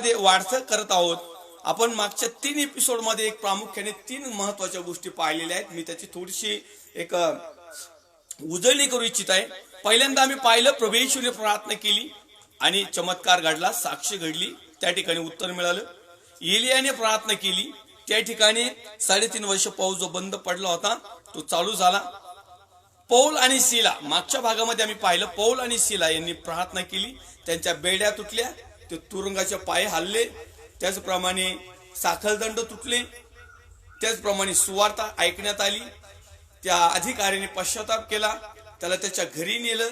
विश्वासामध्ये वाढत करत आहोत. आपण मागच्या 3 एपिसोड मध्ये एक प्रामुख्याने 3 महत्वाच्या गोष्टी पाहिलेल्या आहेत. मी त्याची थोडीशी एक उजळणी करू इच्छित आहे. पहिल्यांदा आम्ही पाहिलं प्रभू येशूने प्रार्थना केली आणि चमत्कार घडला, साक्ष घडली, त्या ठिकाणी उत्तर मिळालं. एलियाने प्रार्थना केली, त्या ठिकाणी 3.5 वर्ष पाऊस जो बंद पडला होता तो चालू झाला. पौल आणि सिला, मागच्या भागामध्ये आम्ही पाहिलं पौल आणि सिला यांनी प्रार्थना केली, त्यांच्या बेड्या तुटल्या, ते तुरुंगाचे पाय हल्ले, त्याचप्रमाणे साखळदंड तुटले, त्याचप्रमाणे सुवार्ता ऐकण्यात आली. त्या अधिकाऱ्याने पश्चाताप केला, त्याला त्याच्या घरी नेलं,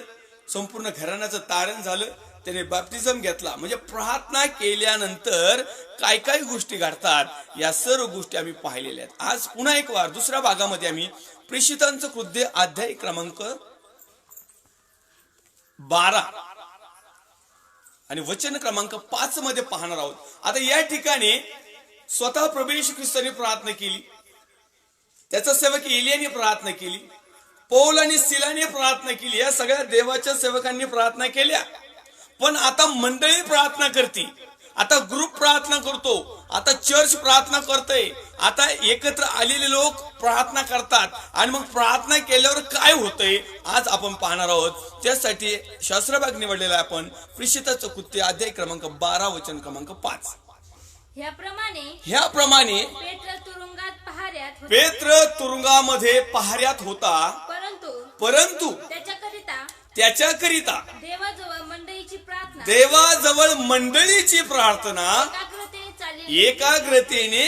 संपूर्ण घराण्याचं तारण झालं, त्याने बॅप्टिझम घेतला. म्हणजे प्रार्थना केल्यानंतर काय काय गोष्टी घडतात या सर्व गोष्टी आम्ही पाहिलेल्या आहेत. आज पुन्हा एक वार दुसऱ्या भागामध्ये आम्ही प्रेषितांचं कृत्य अध्याय क्रमांक 12 आणि वचन क्रमांक 5 मध्ये पाहणार आहोत. आता या ठिकाणी स्वतः प्रभू येशू ख्रिस्ताने प्रार्थना केली, त्याचा सेवक एलियाने प्रार्थना केली, पौल आणि सिलाने प्रार्थना केली, या सगळ्या देवाच्या सेवकांनी प्रार्थना केल्या. पण आता मंडळी प्रार्थना करते, आता ग्रुप प्रार्थना करतो, आता चर्च प्रार्थना करते, आता एकत्र आलेले लोक प्रार्थना करतात. आणि मग प्रार्थना केल्यावर काय होतंय आज आपण पाहणार आहोत. त्यासाठी शास्त्रभाग निवडलेला आहे आपण प्रेषिताचं कृत्य अध्याय क्रमांक 12 वचन क्रमांक 5. ह्याप्रमाणे पेत्र तुरुंगामध्ये पहाऱ्यात होता, परंतु त्याच्याकरिता देवाजवळ मंडळीची प्रार्थना एकाग्रतेने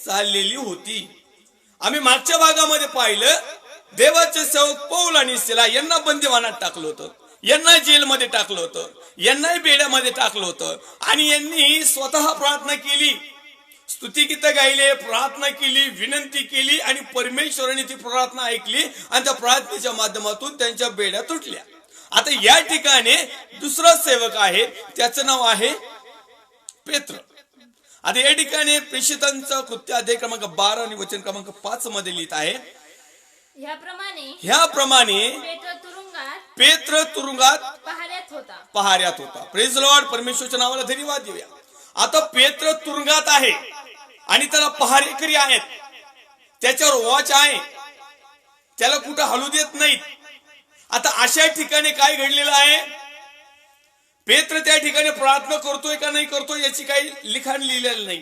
चाललेली होती. आम्ही मागच्या भागामध्ये पाहिलं देवाचे सेवक पौल आणि सिला यांना बंदिवानात टाकलं होतं, यांना जेलमध्ये टाकलं होतं, यांना बेड्यामध्ये टाकलं होतं आणि यांनी स्वतः प्रार्थना केली, स्तुतिगीत गायले, प्रार्थना केली, विनंती केली आणि परमेश्वराने ती प्रार्थना ऐकली आणि त्या प्रार्थनेच्या माध्यमातून त्यांच्या बेड्या तुटल्या. आता या ठिकाणी दुसरा सेवक आहे, त्याचं नाव आहे पेत्र. आता या ठिकाणी प्रेषितांचं कृत्य अध्याय क्रमांक 12 आणि वचन क्रमांक 5 मध्ये लिहित आहे, ह्याप्रमाणे पेत्र तुरुंगात पहाऱ्यात होता. प्रेज लॉर्ड, परमेश्वरच्या नावाला धन्यवाद देऊया. आता पेत्र तुरुंगात आहे आणि त्याला पहारेकरी आहेत, त्याच्यावर वॉच आहे, त्याला कुठं हलू देत नाहीत. आता अशा ठिकाणी काय घडलेलं आहे, पेत्र त्या ठिकाणी प्रार्थना करतोय का नाही करतोय याची काही लिखाण लिहिलेलं नाही.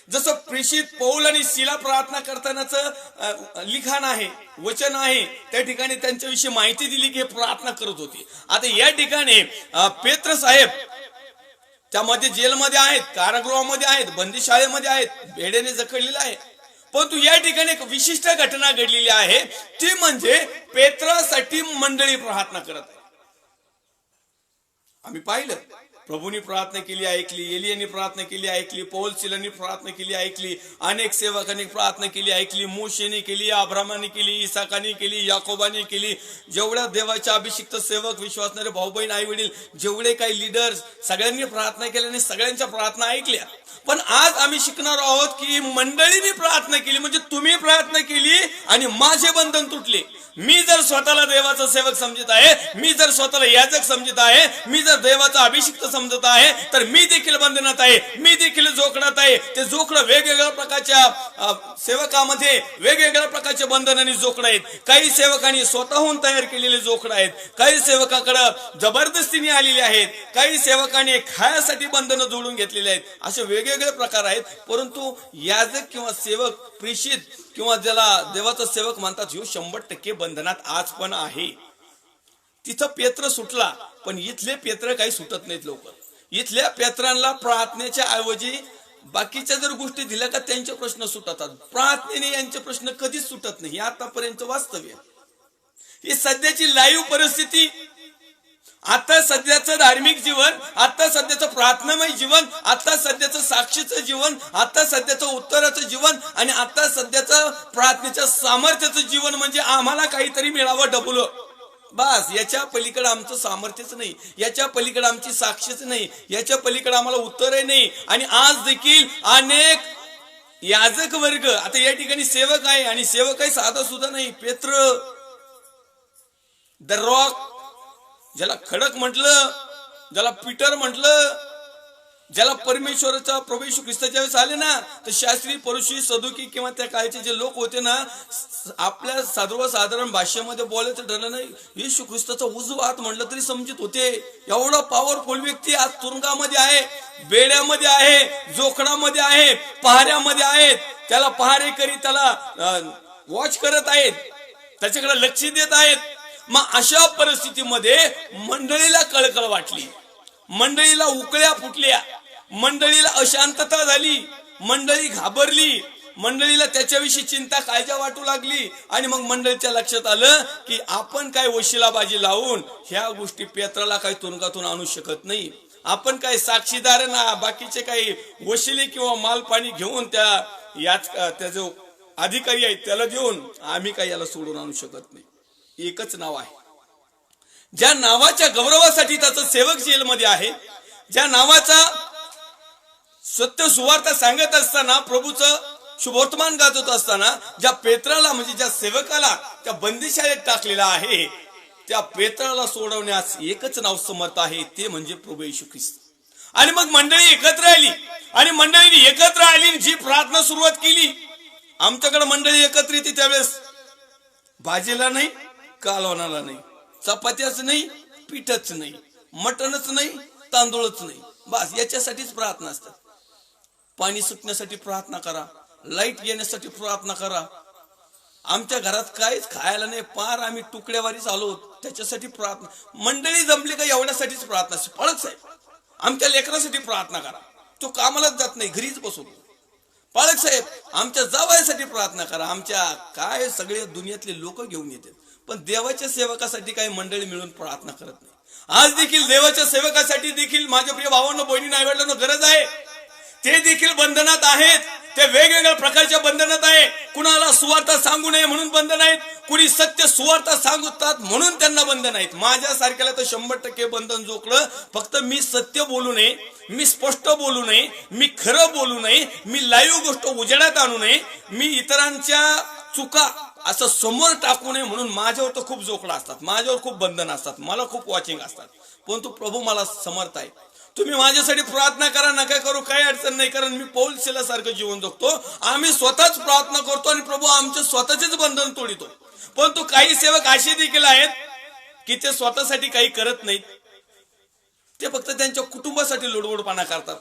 जसं प्रेषित पौल आणि सिला प्रार्थना करतानाच लिखाण आहे, वचन आहे, त्या ठिकाणी त्यांच्याविषयी माहिती दिली की प्रार्थना करत होती. आता या ठिकाणी पेत्र साहेब त्यामध्ये जेलमध्ये आहेत, कारागृहामध्ये आहेत, बंदीशाळेमध्ये आहेत, बेड्याने जखडलेले आहे. परंतु या ठिकाणी एक विशिष्ट घटना घडलेली आहे, ती म्हणजे पेत्रासाठी मंडळी प्रार्थना करत आहे. आम्ही पाहिलं प्रभूंनी प्रार्थना केली, ऐकली, एलियाने प्रार्थना केली, ऐकली, पौल सिलाने प्रार्थना केली, ऐकली, अनेक सेवकांनी प्रार्थना केली, ऐकली, मोशेने केली, अब्रामाने केली, इसाकाने केली, याकोबाने केली. जेवढ्या देवाच्या अभिषिक्त सेवक, विश्वासणारे भाऊ बहीण, आई वडील, जेवढे काही लीडर्स, सगळ्यांनी प्रार्थना केल्याने सगळ्यांच्या प्रार्थना ऐकल्या. पण आज आम्ही शिकणार आहोत की मंडळीने प्रार्थना केली म्हणजे तुम्ही प्रार्थना केली आणि माझे बंधन तुटले. मी जर स्वतःला देवाचा सेवक समजत आहे, मी जर स्वतःला याजक समजत आहे, मी जर देवाचा अभिषिक्त समजत आहे, तर मी देखील बंधनात आहे, मी देखील जोखडात आहे. ते जोखडं वेगवेगळ्या प्रकारच्या सेवकामध्ये वेगवेगळ्या प्रकारचे बंधन आणि जोखड आहेत. काही सेवकांनी स्वतःहून तयार केलेले जोखड आहेत, काही सेवकाकडे जबरदस्तीने आलेले आहेत, काही सेवकांनी खायासाठी बंधनं जोडून घेतलेले आहेत. असे वेगवेगळे प्रकार आहेत. परंतु याजक किंवा सेवक, प्रेषित किंवा ज्याला देवाचा सेवक म्हणतात, ह्यो 100% बंधनात आज पण आहे. तिथं पेत्र सुटला, पण इथले पेत्र काही सुटत नाहीत लवकर. इथल्या पेत्रांना प्रार्थनेच्या ऐवजी बाकीच्या जर गोष्टी दिल्या का त्यांचे प्रश्न सुटतात. प्रार्थनेने यांचे प्रश्न कधीच सुटत नाही. आतापर्यंत वास्तव्य ही सध्याची लाईव्ह परिस्थिती. आता सध्याचं धार्मिक जीवन, आता सध्याचं प्रार्थनामय जीवन, आता सध्याचं साक्षीचं जीवन, आता सध्याचं उत्तराचं जीवन आणि आता सध्याचं प्रार्थनेच्या सामर्थ्याचं जीवन म्हणजे आम्हाला काहीतरी मिळावं डबल. बस, याच्या पलीकडे आमचं सामर्थ्यच नाही, याच्या पलीकडे आमची साक्षीच नाही, याच्या पलीकडे आम्हाला उत्तरही नाही. आणि आज देखील अनेक याजक वर्ग आता या ठिकाणी सेवक आहे आणि सेवक काही साधा सुद्धा नाही. पेत्र द रॉक, ज्याला खडक म्हटलं, ज्याला पीटर म्हटलं, ज्याला परमेश्वराचा प्रभू येशू ख्रिस्ताच्या वेळेस आले ना, तर शास्त्री परुषी सदुकी किंवा त्या काळचे जे लोक होते ना, आपल्या सर्वसाधारण भाषेमध्ये बोलायचं ठरलं नाही, येशू ख्रिस्ताचा उजवा हात म्हणलं तरी समजत होते. एवढा पॉवरफुल व्यक्ती आज तुरुंगामध्ये आहे, बेड्यामध्ये आहे, जोखडामध्ये आहे, पहाऱ्यामध्ये आहेत. त्याला पहारेकरी त्याला वॉच करत आहेत, त्याच्याकडे लक्ष देत आहेत. मग अशा परिस्थितीमध्ये मंडळीला कळकळ वाटली, मंडळीला उकळ्या फुटल्या, मंडळीला अशांतता झाली, मंडळी घाबरली, मंडळीला त्याच्याविषयी चिंता काळजा वाटू लागली. आणि मग मंडळीच्या लक्षात आलं की आपण काय वशिलाबाजी लावून ह्या गोष्टी पेत्राला काही तुरुंगातून आणू शकत नाही. आपण काय साक्षीदारांना बाकीचे काही वशिले किंवा मालपाणी घेऊन त्या जो अधिकारी आहेत त्याला देऊन आम्ही काही याला सोडून आणू शकत नाही. एकच नाव आहे, ज्या नावाच्या गौरवासाठी त्याचा सेवक जेलमध्ये आहे, ज्या नावाचा सत्य सुवार्ता सांगत असताना, प्रभूचं शुभवर्तमान गाजवत असताना, ज्या पेत्राला म्हणजे ज्या सेवकाला त्या बंदिशाळेत टाकलेला आहे, त्या पेत्राला सोडवण्यास एकच नाव समर्थ आहे, ते म्हणजे प्रभू येशू ख्रिस्त. आणि मग मंडळी एकत्र आली, आणि मंडळीने एकत्र आली जी प्रार्थना सुरुवात केली. आमच्याकडे मंडळी एकत्र येते त्यावेळेस भाजीला नाही, कालवणाला नाही, चपात्याच नाही, पीठच नाही, मटणच नाही, तांदूळच नाही, बस याच्यासाठीच प्रार्थना असतात. पाणी सुटण्यासाठी प्रार्थना करा, लाईट येण्यासाठी प्रार्थना करा. आमच्या घरात काहीच खायला नाही, पार आम्ही तुकड्यावारीच आलो, त्याच्यासाठी प्रार्थना. मंडळी जमली का एवढ्यासाठीच प्रार्थना. पाळक साहेब आमच्या लेकरासाठी प्रार्थना करा, तो कामालाच जात नाही, घरीच बसवतो. पाळक साहेब आमच्या जावयासाठी प्रार्थना करा. आमच्या काय सगळे दुनियातले लोक घेऊन येतात, पण देवाच्या सेवकासाठी काही मंडळी मिळून प्रार्थना करत नाही. आज देखील देवाच्या सेवकासाठी देखील माझ्या प्रिय भावांनो, बहिणींना, आईवडिलांना गरज आहे. ते देखील बंधनात आहेत, ते वेगवेगळ्या प्रकारच्या बंधनात आहे. कुणाला सुवार्ता सांगू नये म्हणून बंधन आहेत, कुणी सत्य सुवार्ता सांगतात म्हणून त्यांना बंधन आहेत. माझ्यासारख्याला तर 100% बंधन जोखलं. फक्त मी सत्य बोलू नये, मी स्पष्ट बोलू नये, मी खरं बोलू नये, मी लाईव्ह गोष्ट उजेडात आणू नये, मी इतरांच्या चुका असं समोर टाकू नये म्हणून माझ्यावर तर खूप जोखडा असतात, माझ्यावर खूप बंधन असतात, मला खूप वॉचिंग असतात. परंतु प्रभू मला समर्थ आहे. तुम्ही माझ्यासाठी प्रार्थना करा, नका करू, काही अडचण नाही. कारण मी पौल शिलासारखं जीवन जगतो. आम्ही स्वतःच प्रार्थना करतो आणि प्रभू आमचे स्वतःचेच बंधन तोडितो. परंतु काही सेवक असे देखील आहेत की ते स्वतःसाठी काही करत नाहीत, ते फक्त त्यांच्या कुटुंबासाठी लोडगोडपणा करतात.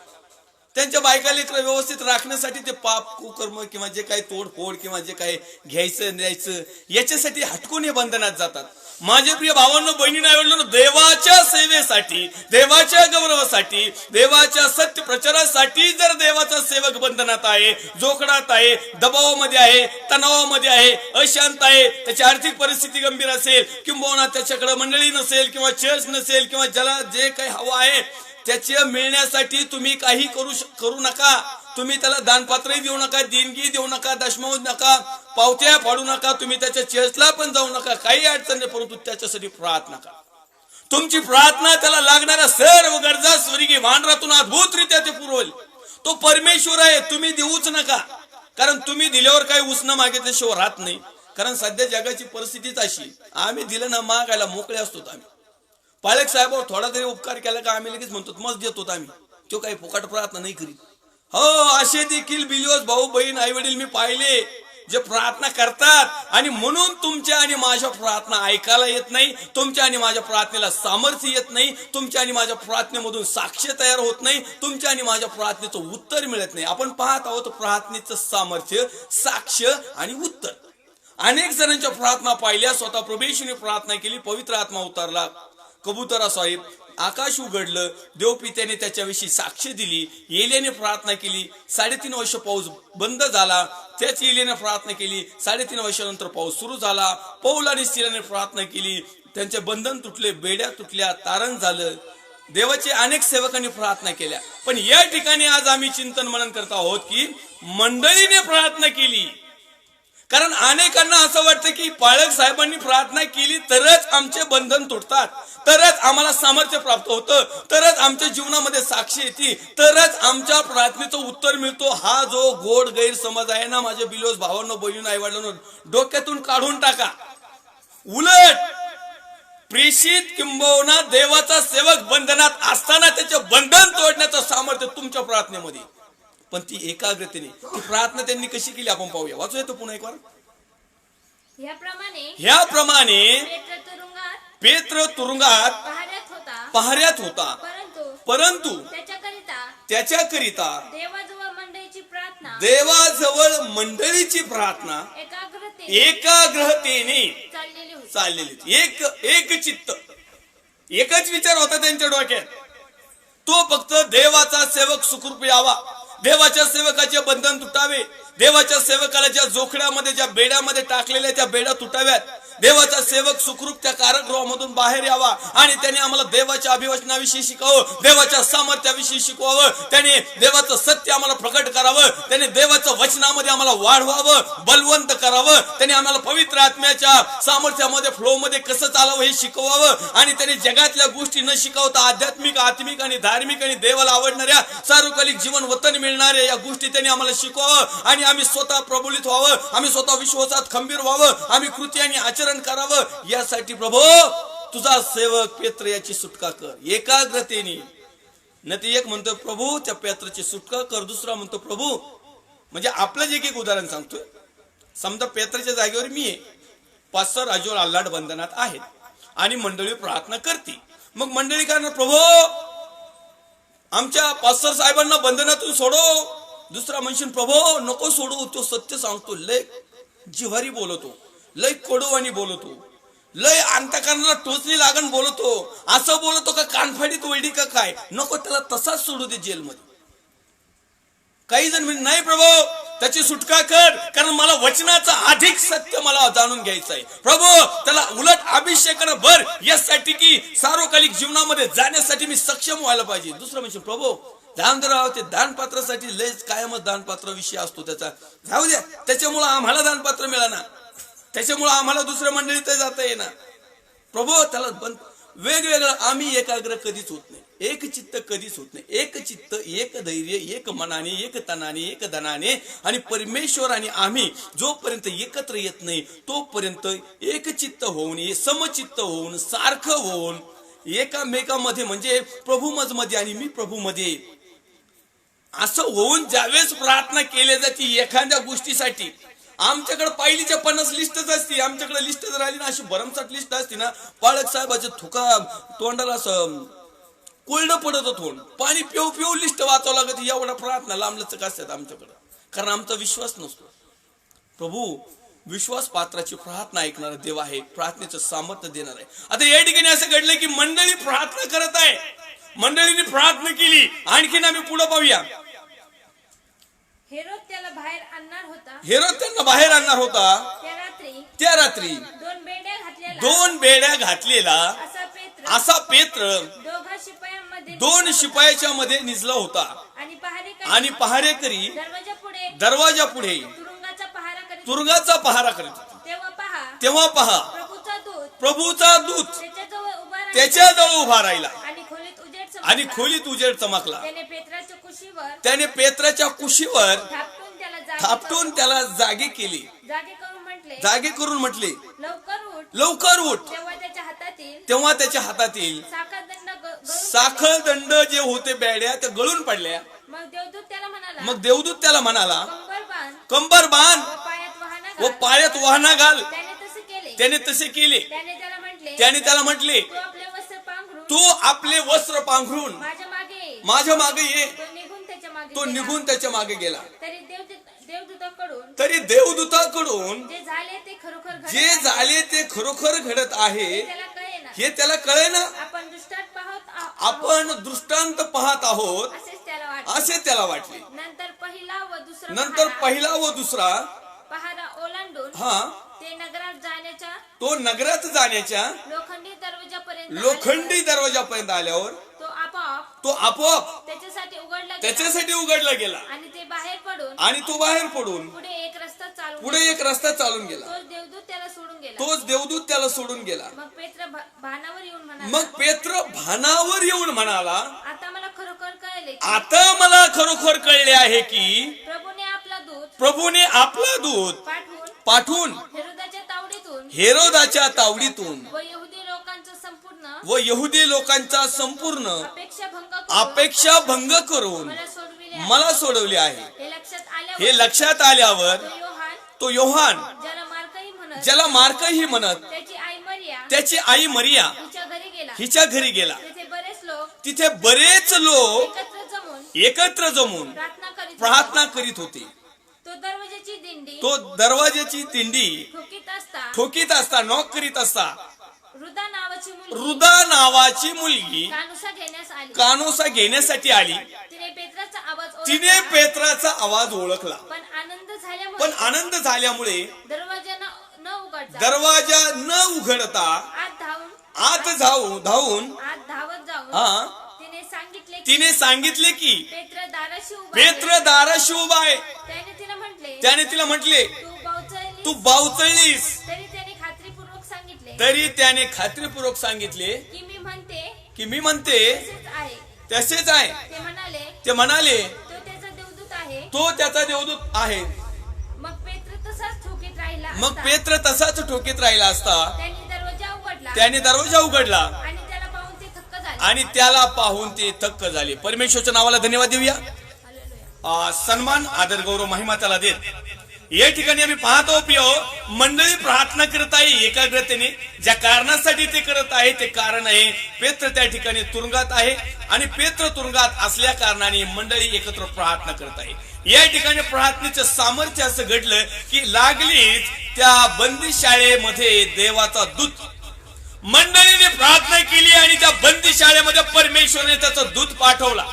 त्यांच्या बायका लेकरं व्यवस्थित राखण्यासाठी ते पाप कुकर्म किंवा जे काही तोडफोड किंवा जे काही घ्यायचं द्यायचं याच्यासाठी हटकून हे बंधनात जातात. माझे प्रिय भावांनो, बहिणींना, आईवडिलांनो, देवाच्या सेवेसाठी, देवाच्या गौरवासाठी, देवाच्या सत्य प्रचारासाठी जर देवाचा सेवक बंधनात आहे, जोखडात आहे, दबावामध्ये आहे, तणावामध्ये आहे, अशांत आहे, त्याची आर्थिक परिस्थिती गंभीर असेल, किंबहुना त्याच्याकडे मंडळी नसेल किंवा चर्च नसेल किंवा ज्याला जे काही हवं आहे त्याचे मिळण्यासाठी तुम्ही काही करू नका. तुम्ही त्याला दानपात्रही देऊ नका, देणगी देऊ नका, दशमा नका, पावत्या फाडू नका, तुम्ही त्याच्या चर्चला पण जाऊ नका, काही अडचण नाही. परंतु त्याच्यासाठी प्रार्थना करा. तुमची प्रार्थना त्याला लागणाऱ्या सर्व गरजा स्वर्गीय भांडारातून अद्भुतरित्या ते पुरवेल. तो परमेश्वर आहे, तुम्ही देऊच नका. कारण तुम्ही दिल्यावर काही उसणं मागितल्याशिवाय राहत नाही. कारण सध्या जगाची परिस्थितीच अशी, आम्ही दिलं ना मागायला मोकळे असतो. आम्ही पाळक साहेबावर थोडा तरी उपकार केला का आम्ही लगेच म्हणतो मस्त देतो आम्ही, तो काही फुकट प्रार्थना नाही करीत. हो, असे देखील बिलिओस भाऊ बहीण आई वडील मी पाहिले जे प्रार्थना करतात, आणि म्हणून तुमच्या आणि माझ्या प्रार्थना ऐकायला येत नाही, तुमच्या आणि माझ्या प्रार्थनेला सामर्थ्य येत नाही, तुमच्या आणि माझ्या प्रार्थनेमधून साक्ष तयार होत नाही, तुमच्या आणि माझ्या प्रार्थनेचं उत्तर मिळत नाही. आपण पाहत आहोत प्रार्थनेचं सामर्थ्य, साक्ष आणि उत्तर. अनेक जणांच्या प्रार्थना पाहिल्या, स्वतः प्रभूने प्रार्थना केली, पवित्र आत्मा उतरला, कबुतरा साहेब, आकाश उघडलं, देवपित्याने त्याच्याविषयी साक्ष दिली, एलियाने प्रार्थना केली, 3.5 वर्ष पाऊस बंद झाला, त्याच एलियाने प्रार्थना केली, 3.5 वर्षानंतर पाऊस सुरू झाला. पौल आणि सिलाने प्रार्थना केली, त्यांचे बंधन तुटले, बेड्या तुटल्या, तारण झालं. देवाचे अनेक सेवकांनी प्रार्थना केल्या. पण या ठिकाणी आज आम्ही चिंतन मनन करत आहोत की मंडळीने प्रार्थना केली. कारण अनेकांना असं वाटतं की पाळक साहेबांनी प्रार्थना केली तरच आमचे बंधन तुटतात, तरच आम्हाला सामर्थ्य प्राप्त होतं, तरच आमच्या जीवनामध्ये साक्षी येते, तरच आमच्या प्रार्थनेचं उत्तर मिळतो. हा जो गोड गैरसमज आहे ना माझ्या बिलिओस भावांनो, बहिणींनो, आईवडिलांनो, डोक्यातून काढून टाका. उलट प्रेषित किंबहुना देवाचा सेवक बंधनात असताना त्याचे बंधन तोडण्याचं सामर्थ्य तुमच्या प्रार्थनेमध्ये, पण ती एकाग्रतेने ती प्रार्थना त्यांनी कशी केली आपण पाहूया. वाचू येतो पुन्हा एक वार. ह्याप्रमाणे पेत्र तुरुंगात पहाऱ्यात होता, परंतु त्याच्याकरिता देवाजवळ मंडळीची प्रार्थना एकाग्रतेने चाललेली. एक चित्त, एकच विचार होता त्यांच्या डोक्यात, तो फक्त देवाचा सेवक सुखरूप यावा, देवाच्या सेवकाचे बंधन तुटावे, देवाच्या सेवकाला ज्या जोखड्यामध्ये ज्या बेड्यामध्ये टाकलेल्या त्या बेड्या तुटाव्यात, देवाचा सेवक सुखरूप त्या कारागृहामधून बाहेर यावा आणि त्याने आम्हाला देवाच्या अभिवचनाविषयी शिकावं, देवाच्या सामर्थ्याविषयी शिकवावं, त्याने देवाचं सत्य आम्हाला प्रकट करावं, त्याने देवाचं वचनामध्ये आम्हाला वाढवावं, बलवंत करावं, त्याने आम्हाला पवित्र आत्म्याच्या सामर्थ्यामध्ये फ्लो मध्ये कसं चालावं हे शिकवावं आणि त्याने जगातल्या गोष्टी न शिकवता आध्यात्मिक, आत्मिक आणि धार्मिक आणि देवाला आवडणाऱ्या सार्वकालिक जीवन वतन मिळणाऱ्या या गोष्टी त्यांनी आम्हाला शिकवावं आणि आम्ही स्वतः प्रबोलित व्हावं, आम्ही स्वतः विश्वासात खंबीर व्हावं, आम्ही कृती आणि आचरण करावं. यासाठी प्रभू तुझा सेवक पेत्र याची सुटका कर एकाग्रतेने. न ते एक म्हणतो प्रभू त्या पेत्राची सुटका कर, दुसरा म्हणतो प्रभू, म्हणजे आपलं एक उदाहरण सांगतोय. समजा पेत्राच्या जागेवर मी आहे, 5-6 राजूर आल्हाड बंधनात आहेत आणि मंडळी प्रार्थना करते. मग मंडळी काय म्हणणार, प्रभू आमच्या 5-6 साहेबांना बंधनातून सोडव. दुसरा म्हणशील प्रभू नको सोडू, तो सत्य सांगतो, लय जिव्हारी बोलतो, लय कडूवानी बोलतो, लय अंतकरणाला टोचली लागण बोलतो, असं बोलतो का कानफाडीत वैडी का काय, नको त्याला तसाच सोडू दे जेलमध्ये. काही जण म्हणजे नाही प्रभू त्याची सुटका कर, कारण मला वचनाचं अधिक सत्य मला जाणून घ्यायचं आहे. प्रभू त्याला उलट अभिषेकानं भर, यासाठी की सार्वकालिक जीवनामध्ये जाण्यासाठी मी सक्षम व्हायला पाहिजे. दुसरं म्हणजे प्रभू दान राव, ते दानपात्रासाठी लयच कायमच दानपात्र विषय असतो त्याचा, जाऊ द्या, त्याच्यामुळे आम्हाला दानपात्र मिळाना, त्याच्यामुळे आम्हाला दुसऱ्या मंडळीत जाता येणार. प्रभू त्याला बंद वेगवेगळं, आम्ही एकाग्र कधीच होत नाही, एक चित्त कधीच होत नाही. एक चित्त, एक धैर्य, एक मनाने, एक तनाने, एक धनाने आणि परमेश्वर आणि आम्ही जोपर्यंत एकत्र येत नाही तोपर्यंत एक चित्त होऊन, समचित्त होऊन, सारखं होऊन, एकामेकामध्ये म्हणजे प्रभू मध्ये आणि मी प्रभू मध्ये असं होऊन ज्यावेळेस प्रार्थना केली जाते एखाद्या गोष्टीसाठी, आमच्याकडे पहिलीच्या 50 लिस्टच असते, आमच्याकडे लिस्ट जर आली ना अशी भरमसाठ लिस्ट असते ना, पाळक साहेबाचे थुका तोंडाला कोल्ड पडत थोड, पाणी पिऊ पिऊ लिस्ट वाचावं लागत. एवढा प्रार्थना लांबलचक असतात आमच्याकडे, कारण आमचा विश्वास नसतो. प्रभू विश्वास पात्राची प्रार्थना ऐकणारा देव आहे, प्रार्थनेचं सामर्थ्य देणार आहे. आता या ठिकाणी असं घडलं की मंडळी प्रार्थना करत आहे, मंडळीने प्रार्थना केली. आणखीन आम्ही पुढे पाहूया. हेरोद त्यांना बाहेर आणणार होता. त्या रात्री 2 बेड्या घातलेला असा पेत्र 2 शिपायाच्या मध्ये निजला होता आणि पहारेकरी दरवाजा पुढे तुरुंगाचा पहारा करीत होता. तेव्हा पहा प्रभूचा दूत त्याच्याजवळ उभा राहिला आणि खोलीत उजेड चमकला. त्याने पेत्राच्या कुशीवर थापटून त्याला जागे केली, जागे करून म्हटले लवकर उठ. तेव्हा त्याच्या हातातील साखळ दंड जे होते बेड्या त्या गळून पडल्या. मग देवदूत त्याला म्हणाला कंबर बांध व पायात वाहना घाल. त्याने तसे केले. त्याने त्याला म्हटले तू आपले वस्त्र पांघरून माझ्या मागे ये. तो निघून त्याच्या मागे गेला. तरी देवदूताकडून जे झाले ते खरोखर घडत आहे हे त्याला कळे ना. आपण दृष्टांत पाहत आहोत असे त्याला वाटले. नंतर पहिला व दुसरा पहारा ओलांडून तो नगरात जाण्याच्या लोखंडी दरवाजापर्यंत आल्यावर तो आपोआप त्याच्यासाठी उघडला गेला आणि तो बाहेर पडून पुढे एक रस्ता चालून गेला. तोच देवदूत त्याला सोडून गेला. मग पेत्र भानावर येऊन म्हणाला आता मला खरोखर कळले आहे की प्रभूने आपला दूत पाठवून हेरोदाच्या तावडीतून व यहुदी लोकांचा संपूर्ण अपेक्षा भंग अपेक्षा भंग करून करून मला सोडविले आहे. मला सोडवले आहे. हे लक्षात हे आल्यावर लक्षात आल्यावर तो योहान तो योहान ज्याला मार्कही म्हणत ज्याला मार्कही म्हणत त्याची आई मरिया त्याची आई मरिया हिच्या घरी गेला. हिच्या घरी गेला. तिथे बरेच लोक एकत्र जमून एकत्र जमून प्रार्थना करीत होते. तो दरवाजाची दिंडी तो दरवाजाची दिंडी ठोकीत असता नॉक करीत असता रुदा नावाची मुलगी कानोसा घेण्यासाठी आली. तिने पेत्राचा आवाज ओळखला. पण आनंद झाल्यामुळे दरवाजा न उघडता आत धावून तिने सांगितले की पेत्र दाराशी उभा आहे. त्याने तिला म्हटले तू बावचळलीस. तरी त्याने खात्रीपूर्वक सांगितले की मी म्हणते तसेच आहे. ते म्हणाले तो त्याचा देवदूत आहे. मग पेत्र तसाच ठोकीत राहिला असता त्याने दरवाजा उघडला आणि त्याला पाहून ते थक्क झाले. परमेश्वरच्या नावाला धन्यवाद देऊया. सन्मान आदर गौरव महिमा त्याला देत या ठिकाणी आम्ही पाहतो प्रिय मंडळी प्रार्थना करत आहे एकाग्रतेने. ज्या कारणासाठी ते करत आहे ते कारण आहे पेत्र त्या ठिकाणी तुरुंगात आहे आणि पेत्र तुरुंगात असल्या कारणाने मंडळी एकत्र प्रार्थना करत आहे. या ठिकाणी प्रार्थनेचं सामर्थ्य असं घडलं की लागलीच त्या बंदी शाळेमध्ये देवाचा दूत मंडळीने प्रार्थना केली आणि त्या बंदी शाळेमध्ये परमेश्वराने त्याचा दूत पाठवला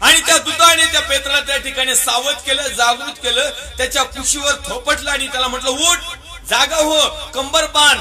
आणि त्या दूताने त्या पेत्राला त्या ठिकाणी सावध केलं, जागृत केलं, त्याच्या कुशीवर थोपटलं आणि त्याला म्हटलं उठ, जागा हो, कंबर बांध,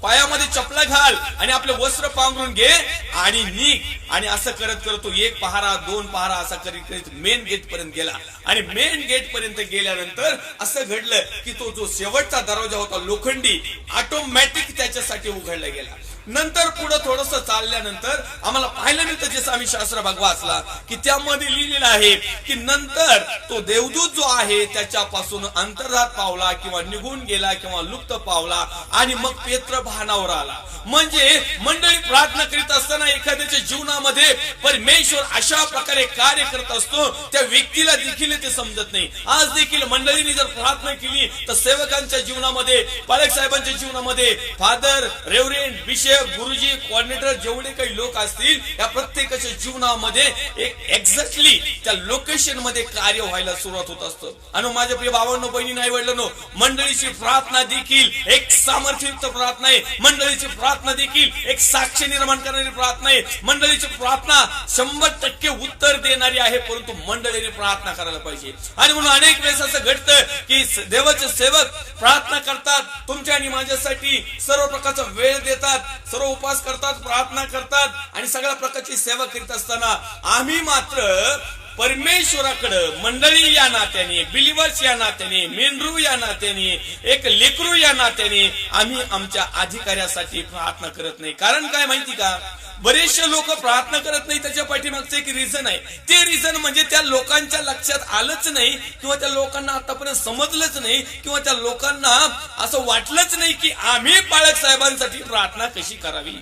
पायामध्ये चपला घाल आणि आपले वस्त्र पांघरून घे आणि निघ. आणि असं करत करत तो एक पहारा दोन पहारा असा करीत मेन गेट पर्यंत गेला आणि मेन गेट पर्यंत गेल्यानंतर असं घडलं की तो जो शेवटचा दरवाजा होता लोखंडी ऑटोमॅटिक त्याच्यासाठी उघडला गेला. नंतर पुढे थोडस चालल्यानंतर आम्हाला पाहायला मिळतं जसं आम्ही शास्त्र भाग वाचला की त्यामध्ये लिहिलेलं आहे की नंतर तो देवदूत जो आहे त्याच्यापासून अंतर्धात पावला किंवा निघून गेला किंवा लुप्त पावला आणि मग पेत्र भानावर आला. म्हणजे मंडळी प्रार्थना करीत असताना एखाद्याच्या जीवनामध्ये परमेश्वर अशा प्रकारे कार्य करत असतो त्या व्यक्तीला देखील ते समजत नाही. आज देखील मंडळीने जर प्रार्थना केली तर सेवकांच्या जीवनामध्ये, पालक साहेबांच्या जीवनामध्ये, फादर, रेव्हरेंड, बिशप, गुरुजी, कोऑर्डिनेटर जेवढे काही लोक असतील या प्रत्येकाच्या जीवनामध्ये एक एक्झॅक्टली त्या लोकेशन मध्ये कार्य व्हायला सुरुवात होत असतं. आणि माझ्या प्रिय भावांनो, बहिणी, आई वडिलांनो, मंडळीची प्रार्थना देखील एक सामर्थ्ययुक्त प्रार्थना आहे. मंडळीची प्रार्थना देखील एक साक्ष निर्माण करणारी प्रार्थना आहे. मंडळीची प्रार्थना 100% उत्तर देणारी आहे. परंतु मंडळीने प्रार्थना करायला पाहिजे. आणि म्हणून अनेक वेळेस असं घडतं की देवाचे सेवक प्रार्थना करतात, तुमच्या आणि माझ्यासाठी सर्व प्रकारचा वेळ देतात, सर्व उपवास करतात, प्रार्थना करतात आणि सगळ्या प्रकारची सेवा करीत असताना आम्ही मात्र परमेश्वराकडे मंडळी या नात्याने, बिलिव्हर्स या नात्याने, मेंढरू या नात्याने, एक लेकरू या नात्याने आम्ही आमच्या अधिकाऱ्यासाठी प्रार्थना करत नाही. कारण काय माहिती का, बरेचसे लोक प्रार्थना करत नाही त्याच्या पाठीमागचं एक रिझन आहे. ते रिझन म्हणजे त्या लोकांच्या लक्षात आलंच नाही किंवा त्या लोकांना आतापर्यंत समजलंच नाही किंवा त्या लोकांना असं वाटलंच नाही की आम्ही पाळक साहेबांसाठी प्रार्थना कशी करावी.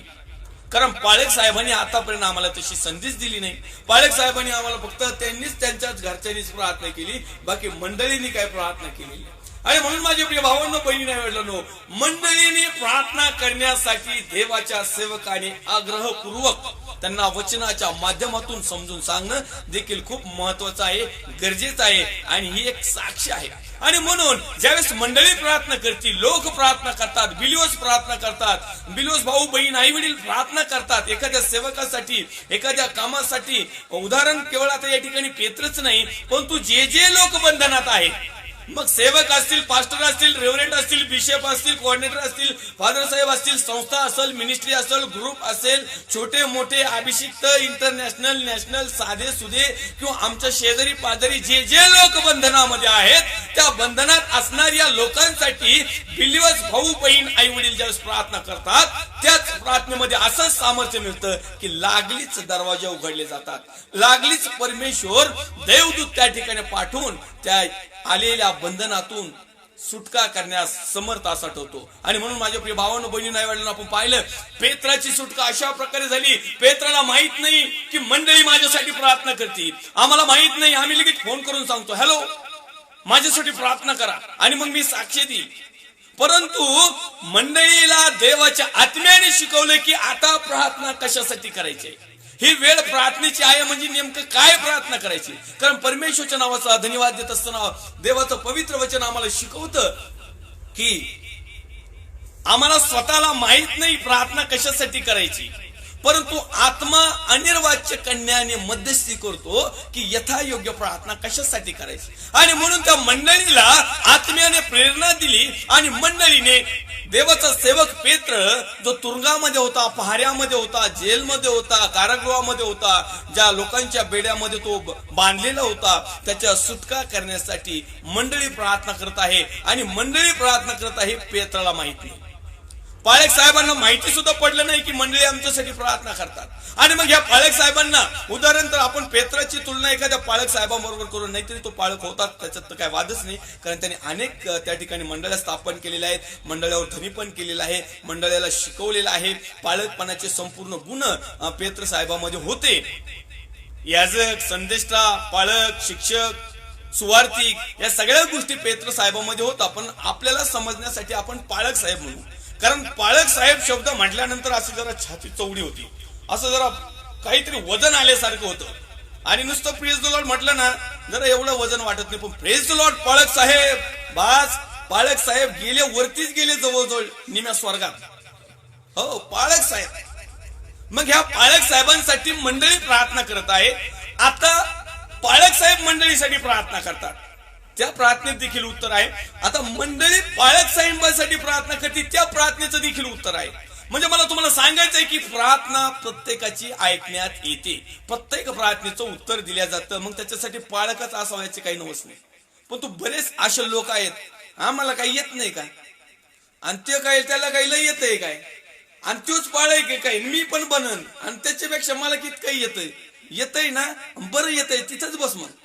कारण पाळक साहेबांनी आतापर्यंत आम्हाला तशी संधीच दिली नाही. पाळक साहेबांनी आम्हाला फक्त त्यांनीच त्यांच्याच घरच्यांनीच प्रार्थना केली, बाकी मंडळींनी काय प्रार्थना केली. आणि म्हणून माझे प्रिय भावांनो, बहिणी, आई वडिलांनो, मंडळीने प्रार्थना करण्यासाठी देवाच्या सेवकाने आग्रहपूर्वक त्यांना वचनाच्या माध्यमातून समजून सांगणं देखील खूप महत्वाचं आहे, गरजेचं आहे आणि ही एक साक्ष आहे. आणि म्हणून ज्यावेळेस मंडळी प्रार्थना करतील, लोक प्रार्थना करतात, बिलिव्हर्स प्रार्थना करतात, बिलिव्हर्स भाऊ बहीण आई वडील प्रार्थना करतात एखाद्या सेवकासाठी, एखाद्या कामासाठी. उदाहरण केवळ आता या ठिकाणी पेत्रच नाही, परंतु जे जे लोक बंधनात आहेत, मग सेवक असतील, पास्टर असतील, रेव्हरेंड असतील, बिशप असतील, कोऑर्डिनेटर असतील, फादर साहेब असतील, संस्था असेल, मिनिस्ट्री असेल, ग्रुप असेल, छोटे मोठे, अभिषिक्त, इंटरनॅशनल, नॅशनल, साधे सुधे किंवा आमच्या शेजारी पाजारी जे जे लोक बंधनामध्ये आहेत त्या बंधनात असणाऱ्या लोकांसाठी बिलिव्हर्स भाऊ बहीण आई वडील ज्यावेळेस प्रार्थना करतात त्याच प्रार्थनेमध्ये असं सामर्थ्य मिळतं की लागलीच दरवाजे उघडले जातात, लागलीच परमेश्वर देवदूत त्या ठिकाणी पाठवून त्या आलेल्या बंधनातून सुटका करण्यास समर्थ असा ठेवतो. आणि म्हणून माझ्या प्रिय भावांनो बहिणींनो आई-वडिलांनो आपण पाहिलं पेत्राची सुटका अशा प्रकारे झाली. पेत्राला माहित नाही की मंडळी माझ्यासाठी प्रार्थना करते. आम्हाला माहित नाही, आम्ही लगेच फोन करून सांगतो हॅलो माझ्यासाठी प्रार्थना करा आणि मग मी साक्ष देईल. परंतु मंडळीला देवाच्या आत्म्याने शिकवले की आता प्रार्थना कशासाठी करायची, ही वेळ प्रार्थनेची आहे. म्हणजे नेमकं काय प्रार्थना करायची. कारण परमेश्वरच्या नावाचा धन्यवाद देत असताना देवाचं पवित्र वचन आम्हाला शिकवतं की आम्हाला स्वतःला माहित नाही प्रार्थना कशासाठी करायची, परंतु आत्मा अनिर्वाच्य कन्याने मध्यस्थी करतो की यथायोग्य प्रार्थना कशासाठी करायची. आणि म्हणून त्या मंडळीला आत्म्याने प्रेरणा दिली आणि मंडळीने देवाचा सेवक पेत्र जो तुरुंगामध्ये होता, पहाऱ्यामध्ये होता, जेलमध्ये होता, कारागृहामध्ये होता, ज्या लोकांच्या बेड्यामध्ये तो बांधलेला होता, त्याच्या सुटका करण्यासाठी मंडळी प्रार्थना करत आहे. आणि मंडळी प्रार्थना करत आहे पेत्राला माहित नाही. पाळक साहेबांना माहिती सुद्धा पडलं नाही की मंडळी आमच्यासाठी प्रार्थना करतात. आणि मग या पाळक साहेबांना उदाहरण तर आपण पेत्राची तुलना एखाद्या पाळक साहेबांबरोबर करू, नाहीतरी तो पाळक होतात त्याच्यात तर काय वादच नाही. कारण त्यांनी अनेक त्या ठिकाणी मंडळ्या स्थापन केलेल्या आहेत, मंडळावर धनी पण केलेलं आहे, मंडळाला शिकवलेलं आहे. पाळकपणाचे संपूर्ण गुण पेत्र साहेबांमध्ये होते. याजक, संदेष्टा, पाळक, शिक्षक, सुवार्थिक या सगळ्या गोष्टी पेत्र साहेबांमध्ये होता. पण आपल्याला समजण्यासाठी आपण पाळक साहेब म्हणू. कारण पाळक साहेब शब्द म्हटल्यानंतर असं जरा छाती चौडी होती, असं जरा काहीतरी वजन आल्यासारखं होतं. आणि नुसतं प्रेज द लॉर्ड म्हटलं ना जरा एवढं वजन वाटत नाही. पण प्रेज द लॉर्ड पाळक साहेब बास, पाळक साहेब गेले वरतीच गेले जवळजवळ निम्या स्वर्गात. हो पाळक साहेब. मग ह्या पाळक साहेबांसाठी मंडळी प्रार्थना करत आहे. आता पाळक साहेब मंडळीसाठी प्रार्थना करतात, त्या प्रार्थनेत देखील उत्तर आहे. आता मंडळी पाळक साहेबांसाठी प्रार्थना करते, त्या प्रार्थनेचं देखील उत्तर आहे. म्हणजे मला तुम्हाला सांगायचंय की प्रार्थना प्रत्येकाची ऐकण्यात येते, प्रत्येक प्रार्थनेचं उत्तर दिल्या जातं. मग त्याच्यासाठी पाळकच असावं याचे काही नवस नाही. पण तू बरेच असे लोक आहेत आम्हाला काही येत नाही काय, आणि ते काय त्याला काही लय येतंय काय, आणि तोच पाळक आहे काय मी पण बनन, आणि त्याच्यापेक्षा मला किती काही येतंय ना, बरं येतंय तिथंच बस. मग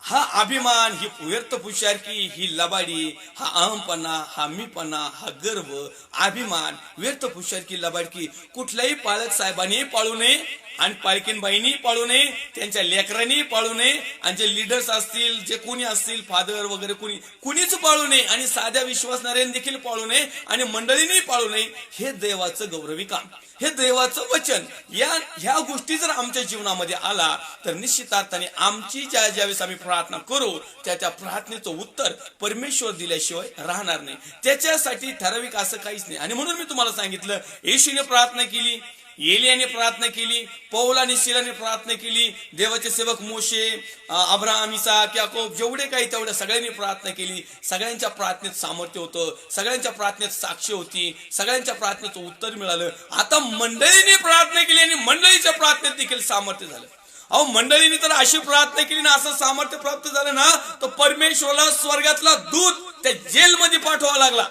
हा अभिमान, ही व्यर्थ पुरुषार्थी, ही लबाडी, हा अहमपणा, हा मीपणा, हा गर्व, अभिमान, व्यर्थ पुरुषार्थी, लबाडकी कुठल्याही पाळक साहेबांनी पाळू नये, आणि पाळकीनबाईंनी पाळू नये, त्यांच्या लेकरांनी पाळू नये, आणि जे लीडर्स असतील, जे कोणी असतील, फादर वगैरे कुणीच पाळू नये, आणि साध्या विश्वासणाऱ्यांनी देखील पाळू नये, आणि मंडळींनी पाळू नये. हे देवाचं गौरवी काम, हे देवाचं वचन. ह्या गोष्टी जर आमच्या जीवनामध्ये आला तर निश्चित अर्थाने आमची ज्यावेळेस आम्ही प्रार्थना करू त्या प्रार्थनेचं उत्तर परमेश्वर दिल्याशिवाय राहणार नाही. त्याच्यासाठी ठराविक असं काहीच नाही. आणि म्हणून मी तुम्हाला सांगितलं, येशूने प्रार्थना केली, एलियाने प्रार्थना केली, पौल आणि सिलाने प्रार्थना केली, देवाचे सेवक मोशे, अब्राहम, इसाक, याकोब जेवढे काही तेवढ्या सगळ्यांनी प्रार्थना केली. सगळ्यांच्या प्रार्थनेत सामर्थ्य होतं, सगळ्यांच्या प्रार्थनेत साक्ष होती, सगळ्यांच्या प्रार्थनेचं उत्तर मिळालं. आता मंडळीने प्रार्थना केली आणि मंडळीच्या प्रार्थनेत देखील सामर्थ्य झालं. अहो मंडळीने तर अशी प्रार्थना केली ना, असं सामर्थ्य प्राप्त झालं ना, तर परमेश्वराला स्वर्गातला दूत त्या जेलमध्ये पाठवावा लागला.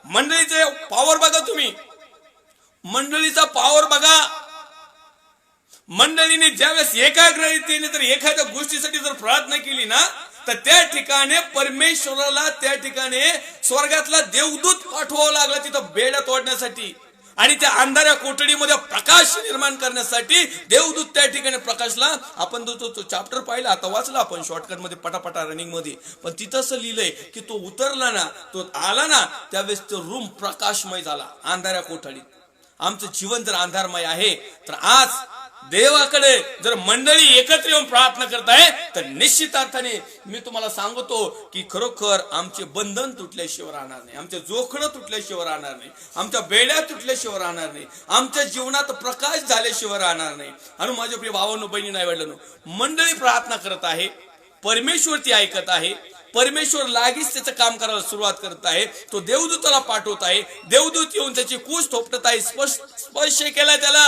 मंडळीचे पॉवर बघा तुम्ही, मंडळीचा पॉवर बघा. मंडळीने ज्यावेळेस एकाग्रतेने तर एखाद्या गोष्टीसाठी जर प्रार्थना केली ना, तर त्या ठिकाणी परमेश्वराला त्या ठिकाणी स्वर्गातला देवदूत पाठवावा लागला तिथं बेड्या तोडण्यासाठी, आणि त्या अंधाऱ्या कोठडीमध्ये प्रकाश निर्माण करण्यासाठी देवदूत त्या ठिकाणी प्रकाशला. आपण तो चॅप्टर पाहिला, आता वाचला आपण शॉर्टकट मध्ये पटापटा रनिंग मध्ये, पण तिथं असं लिहिलंय की तो उतरला ना, तो आला ना, त्यावेळेस तो रूम प्रकाशमय झाला अंधाऱ्या कोठडीत. आमचं जीवन जर अंधारमय आहे तर आज देवाकडे जर मंडळी एकत्र येऊन प्रार्थना करत आहे तर निश्चित अर्थाने मी तुम्हाला सांगतो की खरोखर आमचे बंधन तुटल्याशिवाय राहणार नाही, आमचे जोखडं तुटल्याशिवाय राहणार नाही, आमच्या बेड्या तुटल्याशिवाय राहणार नाही, आमच्या जीवनात प्रकाश झाल्याशिवाय राहणार नाही. आणि माझ्या प्रिय भावांनो, बहिणी, नाही वडिलांनो, मंडळी प्रार्थना करत आहे, परमेश्वर ती ऐकत आहे, परमेश्वर लागीच त्याचं काम करायला सुरुवात करत आहे. तो देवदूताला पाठवत आहे, देवदूत येऊन त्याची कूस थोपटत आहे, स्पर्श केला त्याला.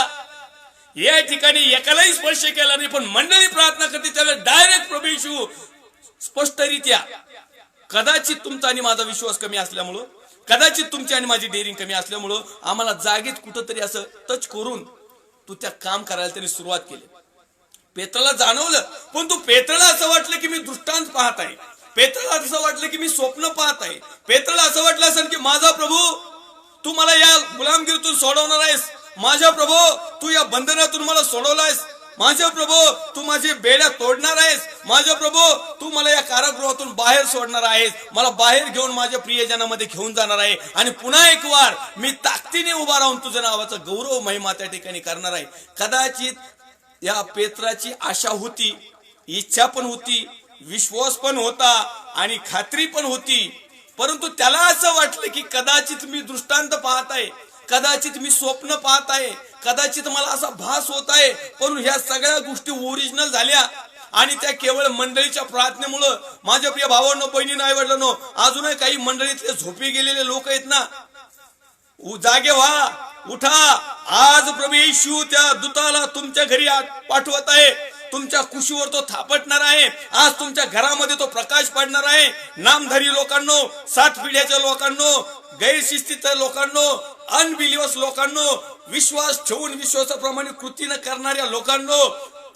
या ठिकाणी एकालाही स्पर्श केला नाही, पण मंडळी प्रार्थना करते त्याला डायरेक्ट प्रभू येशू स्पष्टरित्या. कदाचित तुमचा आणि माझा विश्वास कमी असल्यामुळं, कदाचित तुमची आणि माझी डेअरिंग कमी असल्यामुळं आम्हाला जागेत कुठंतरी असं टच करून तू त्या काम करायला त्याने सुरुवात केली. पेत्राला जाणवलं, पण तू पेत्राला असं वाटलं की मी दृष्टांत पाहत आहे, पेत्राला असं वाटलं की मी स्वप्न पाहत आहे. पेत्राला असं वाटलं असेल की माझा प्रभू तू मला या गुलामगिरीतून सोडवणार आहेस. माझ्या प्रभू तू या बंधनातून मला सोडवलायस. माझ्या प्रभू तू माझी बेड्या तोडणार आहेस. माझ्या प्रभू तू मला या कारागृहातून बाहेर सोडणार आहेस. मला बाहेर घेऊन माझ्या प्रियजनामध्ये घेऊन जाणार आहे आणि पुन्हा एक वार मी ताकदीने उभा राहून तुझ्या नावाचा गौरव महिमा त्या ठिकाणी करणार आहे. कदाचित या पेत्राची आशा होती, इच्छा पण होती, विश्वास पण होता आणि खात्री पण होती. परंतु त्याला असं वाटलं की कदाचित मी दृष्टांत पाहत आहे, कदाचित मी स्वप्न पाहत आहे, कदाचित मला असा भास होत आहे. पण ह्या सगळ्या गोष्टी ओरिजिनल झाल्या आणि त्या केवळ मंडळीच्या प्रार्थनेमुळं. माझ्या प्रिय भावांनो, बहिणींनो, आई वडिलांनो, अजूनही काही मंडळीतले झोपी गेलेले लोक आहेत ना, जागे व्हा, उठा. आज प्रभू येशू त्या दूताला तुमच्या घरी पाठवत आहे. तुमच्या कुशीवर तो थापटणार आहे. आज तुमच्या घरामध्ये तो प्रकाश पडणार आहे. नामधारी लोकांनो, 7 पिढ्याच्या लोकांनो, गैरशिस्तीच्या लोकांनो, अनबिलिव्हर्स लोकांनो, विश्वास ठेवून विश्वासाप्रमाणे कृती न करणाऱ्या लोकांनो,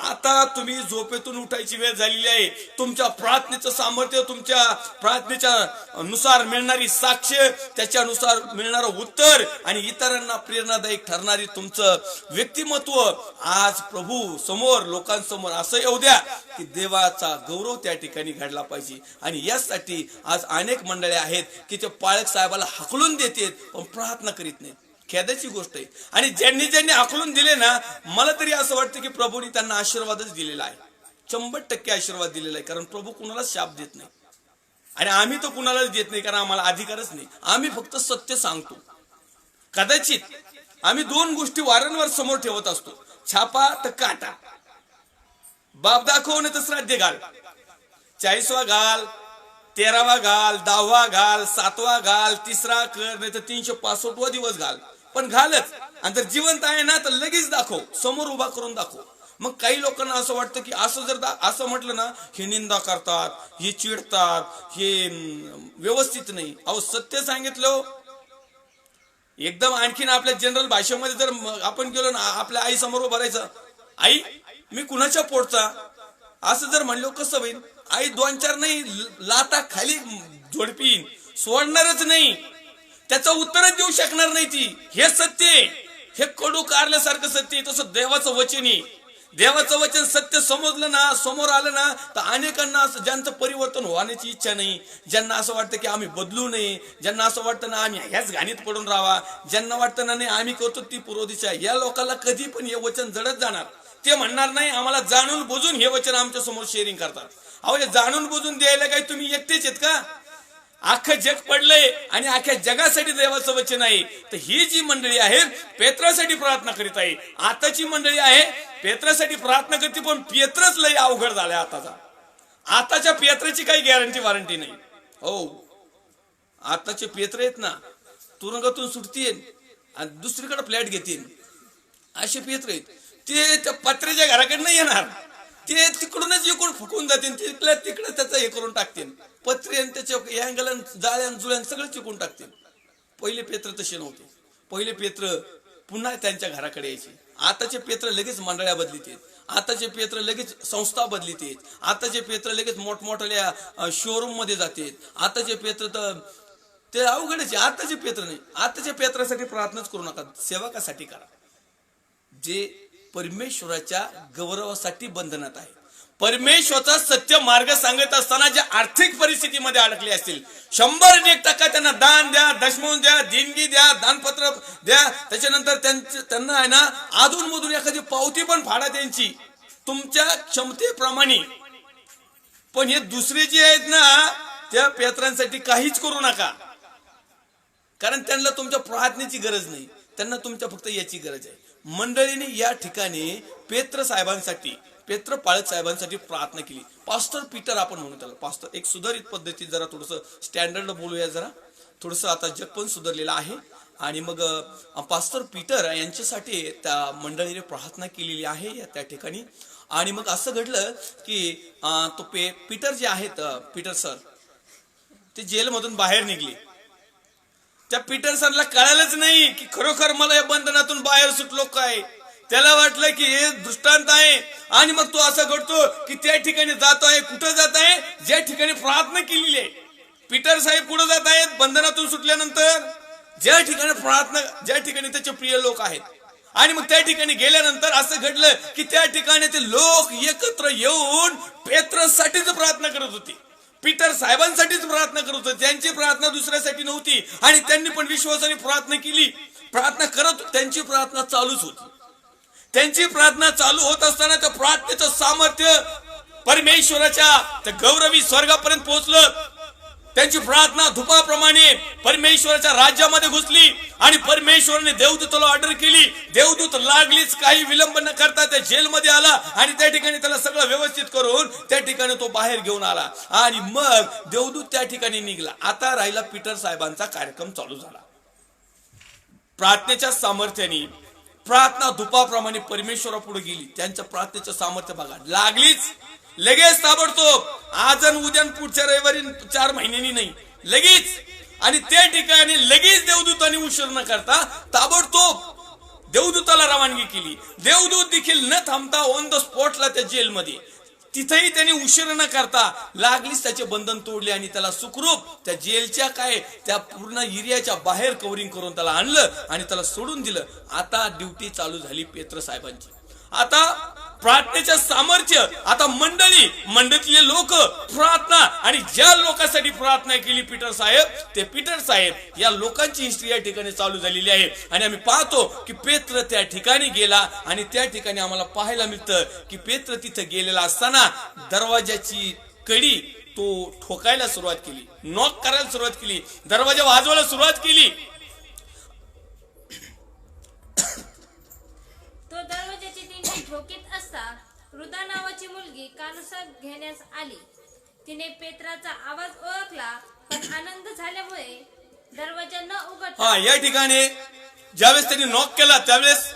आता तुम्ही झोपेतून उठायची वेळ झालेली आहे. तुमच्या प्रार्थनेचं सामर्थ्य, तुमच्या प्रार्थनेच्या नुसार मिळणारी साक्ष, त्याच्यानुसार मिळणारं उत्तर आणि इतरांना प्रेरणादायक ठरणारी तुमचं व्यक्तिमत्व आज प्रभू समोर, लोकांसमोर असं येऊ द्या की देवाचा गौरव त्या ठिकाणी घडला पाहिजे. आणि यासाठी आज अनेक मंडळी आहेत की ते पाळक साहेबाला हाकलून देतात पण प्रार्थना करीत नाहीत. खेदाची गोष्ट आहे. आणि ज्यांनी हाकलून दिले ना, मला तरी असं वाटतं की प्रभूंनी त्यांना आशीर्वादच दिलेला आहे. 100% आशीर्वाद दिलेला आहे. कारण प्रभू कुणाला शाप देत नाही आणि आम्ही तो कुणालाच देत नाही, कारण आम्हाला अधिकारच नाही. आम्ही फक्त सत्य सांगतो. कदाचित आम्ही 2 गोष्टी वारंवार समोर ठेवत असतो, छापा तर काटा. बाप दाखव नाही तर श्राद्ध घाल. 40वा घाल, 13वा घाल, 10वा घाल, 7वा घाल, 3रा कर, नाही तर 365वा दिवस घाल, पण घालच. आणि जर जिवंत आहे ना तर लगेच दाखव, समोर उभा करून दाखव. मग काही लोकांना असं वाटतं की असं जर असं म्हटलं ना, हे निंदा करतात, हे चिडतात, हे व्यवस्थित नाही. अहो सत्य सांगितलं एकदम. आणखीन आपल्या जनरल भाषेमध्ये जर आपण गेलो ना, आपल्या आई समोर उभं राहायचं, आई मी कुणाच्या पोटचा, असं जर म्हणलो कसं होईल? आई 2-4 नाही, लाता खाली झोडपीन, सोडणारच नाही. त्याचं उत्तरच देऊ शकणार नाही ती. हे सत्य, हे कडू कारल्यासारखं सत्य. तसं देवाचं वचन आहे. देवाचं वचन सत्य समजलं ना, समोर आलं ना, तर अनेकांना असं ज्यांचं परिवर्तन होण्याची इच्छा नाही, ज्यांना असं वाटतं की आम्ही बदलू नये, ज्यांना असं वाटतं ना आम्ही ह्याच घाणीत पडून राहावा, ज्यांना वाटतं ना नाही आम्ही करतो ती पूर्व दिशा, या लोकांना कधी पण हे वचन जडत जाणार. ते म्हणणार नाही आम्हाला जाणून बुजून हे वचन आमच्या समोर शेअरिंग करतात. अहो हे जाणून बुजून द्यायला काही तुम्ही एकटेच आहेत का? अख्खं जग पडलंय आणि अख्ख्या जगासाठी देवाचं वचन आहे. तर ही जी मंडळी आहे पेत्रासाठी प्रार्थना करीत आहे. आताची मंडळी आहे पेत्रासाठी प्रार्थना करते, पण पेत्रच लय अवघड झालाय आताचा. आताच्या पेत्राची काही गॅरंटी वॉरंटी नाही. हो, आताचे पेत्र आहेत ना, तुरुंगातून सुटतील आणि दुसरीकडे फ्लॅट घेतील, असे पेत्र आहेत. ते त्या पत्र्याच्या घराकडे नाही येणार, ते तिकडूनच इकडून फुकून जातील, तिकडे त्याचं हे करून टाकतील. पत्रे आणि त्याच्या अँगल जाळ्यान जुळ्यान सगळं चिकून टाकतील. पहिले पेत्र तसे नव्हते. पहिले पेत्र पुन्हा त्यांच्या घराकडे यायचे. आताचे पेत्र लगेच मंडळ्या बदलित आहेत. आताचे पेत्र लगेच संस्था बदलित आहेत. आताचे पेत्र लगेच मोठमोठ्या शोरूम मध्ये जातात. आताचे पेत्र तर ते अवघडच आहे. आताचे पेत्र नाही. आताच्या पेत्रासाठी प्रार्थनाच करू नका, सेवकासाठी करा, जे परमेश्वराच्या गौरवासाठी बंधनात आहे. परमेश्वराचा सत्य मार्ग सांगत असताना ज्या आर्थिक परिस्थितीमध्ये अडकले असतील, 101% त्यांना दान द्या, दशमून द्या, देणगी द्या, दानपत्र द्या. त्याच्यानंतर त्यांना आहे ना अधून मधून एखादी पावती पण फाडा त्यांची, तुमच्या क्षमतेप्रमाणे. पण हे दुसरे जे आहेत ना, त्या पेत्रांसाठी काहीच करू नका, कारण त्यांना तुमच्या प्रार्थनेची गरज नाही. त्यांना तुमच्या फक्त याची गरज आहे. मंडळीने या ठिकाणी पेत्र साहेबांसाठी, पेत्र पाळक साहेबांसाठी प्रार्थना केली. पास्टर पीटर आपण म्हणू त्याला. पास्टर एक सुधारित पद्धतीत जरा थोडंसं स्टँडर्ड बोलूया, जरा थोडंसं आता जग पण सुधारलेलं आहे. आणि मग पास्टर पीटर यांच्यासाठी त्या मंडळीने प्रार्थना केलेली आहे त्या ठिकाणी. आणि मग असं घडलं की तो पीटर जे आहेत, पीटर सर ते जेलमधून बाहेर निघले. त्या पीटर सरला कळालंच नाही की खरोखर मला या बंधनातून बाहेर सुटलो काय. त्याला वाटलं की हे दृष्टांत आहे. आणि मग तो असं घडतो की त्या ठिकाणी जातो आहे. कुठं जात आहे? ज्या ठिकाणी प्रार्थना केलेली आहे, पीटर साहेब पुढे जात आहेत बंधनातून सुटल्यानंतर, ज्या ठिकाणी त्याचे प्रिय लोक आहेत, आणि मग त्या ठिकाणी गेल्यानंतर असं घडलं की त्या ठिकाणी ते लोक एकत्र येऊन पेत्रसाठीच प्रार्थना करत होते, पीटर साहेबांसाठीच प्रार्थना करत होते. त्यांची प्रार्थना दुसऱ्यासाठी नव्हती, आणि त्यांनी पण विश्वासाने प्रार्थना केली. प्रार्थना करत त्यांची प्रार्थना चालूच होती. त्यांची प्रार्थना चालू होत असताना त्या प्रार्थनेचं सामर्थ्य परमेश्वराच्या त्या गौरवी स्वर्गापर्यंत पोहोचलं. त्यांची प्रार्थना धुपाप्रमाणे परमेश्वराच्या राज्यामध्ये घुसली, आणि परमेश्वराने देवदूताला ऑर्डर केली. देवदूत लागलीच काही विलंब न करता त्या जेलमध्ये आला, आणि त्या ठिकाणी त्याला सगळं व्यवस्थित करून त्या ठिकाणी तो बाहेर घेऊन आला, आणि मग देवदूत त्या ठिकाणी निघाला. आता राहिला पीटर साहेबांचा कार्यक्रम चालू झाला. प्रार्थनेच्या सामर्थ्याने प्रार्थना धुपाप्रमाणे परमेश्वरापुढे गेली. त्यांच्या प्रार्थनेचं सामर्थ्य बघा, लागलीच लगेच ताबडतोब, आज आणि उद्या पुढच्या रविवारी 4 महिन्यांनी नाही, लगेच. आणि त्या ठिकाणी लगेच देवदूतांनी उशीर न करता ताबडतोब देवदूताला रवानगी केली. देवदूत देखील न थांबता ऑन द स्पॉटला त्या जेलमध्ये, तिथेही त्यांनी उशीर न करता लागलीच त्याचे बंधन तोडले, आणि त्याला सुखरूप त्या जेलच्या त्या पूर्ण एरियाच्या बाहेर कव्हरिंग करून त्याला आणलं, आणि त्याला सोडून दिलं. आता ड्युटी चालू झाली पेत्र साहेबांची. आता प्रार्थनेचं सामर्थ्य, आता मंडळीतले लोक प्रार्थना, आणि ज्या लोकांसाठी प्रार्थना केली पीटर साहेब, ते पीटर साहेब या लोकांची हिस्ट्री या ठिकाणी चालू झालेली आहे. आणि आम्ही पाहतो की पेत्र त्या ठिकाणी गेला, आणि त्या ठिकाणी आम्हाला पाहायला मिळतं की पेत्र तिथे गेलेला असताना दरवाजाची कडी तो ठोकायला सुरुवात केली, नॉक करायला सुरुवात केली, दरवाजा वाजवायला सुरुवात केली. तो दरवाजाची दिंडी ठोकीत असता रुदा नावाची मुलगी कानुसा घेण्यास आली. तिने पेत्राचा आवाज ओळखला, पण आनंद झाल्यामुळे दरवाजा न उघडता या ठिकाणी ज्यावेळेस त्यांनी नॉक केला त्यावेळेस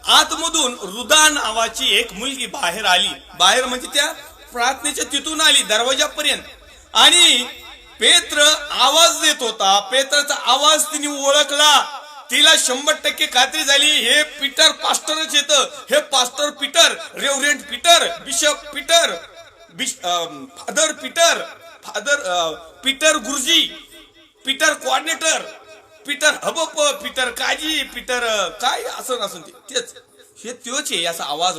आतमधून रुदा नावाची एक मुलगी बाहेर आली. बाहेर म्हणजे त्या प्रार्थनेच्या तिथून आली दरवाजापर्यंत, आणि पेत्र आवाज देत होता. पेत्राचा आवाज तिने ओळखला. तिला 100% खात्री झाली, हे पीटर पास्टरच येतं. हे pastor Peter, reverend Peter, bishop Peter, father Peter गुरुजी, पीटर कोऑर्डिनेटर, पीटर हबप, पीटर काजी, पीटर काय असं नसून तेच हे त्योच आहे. याचा आवाज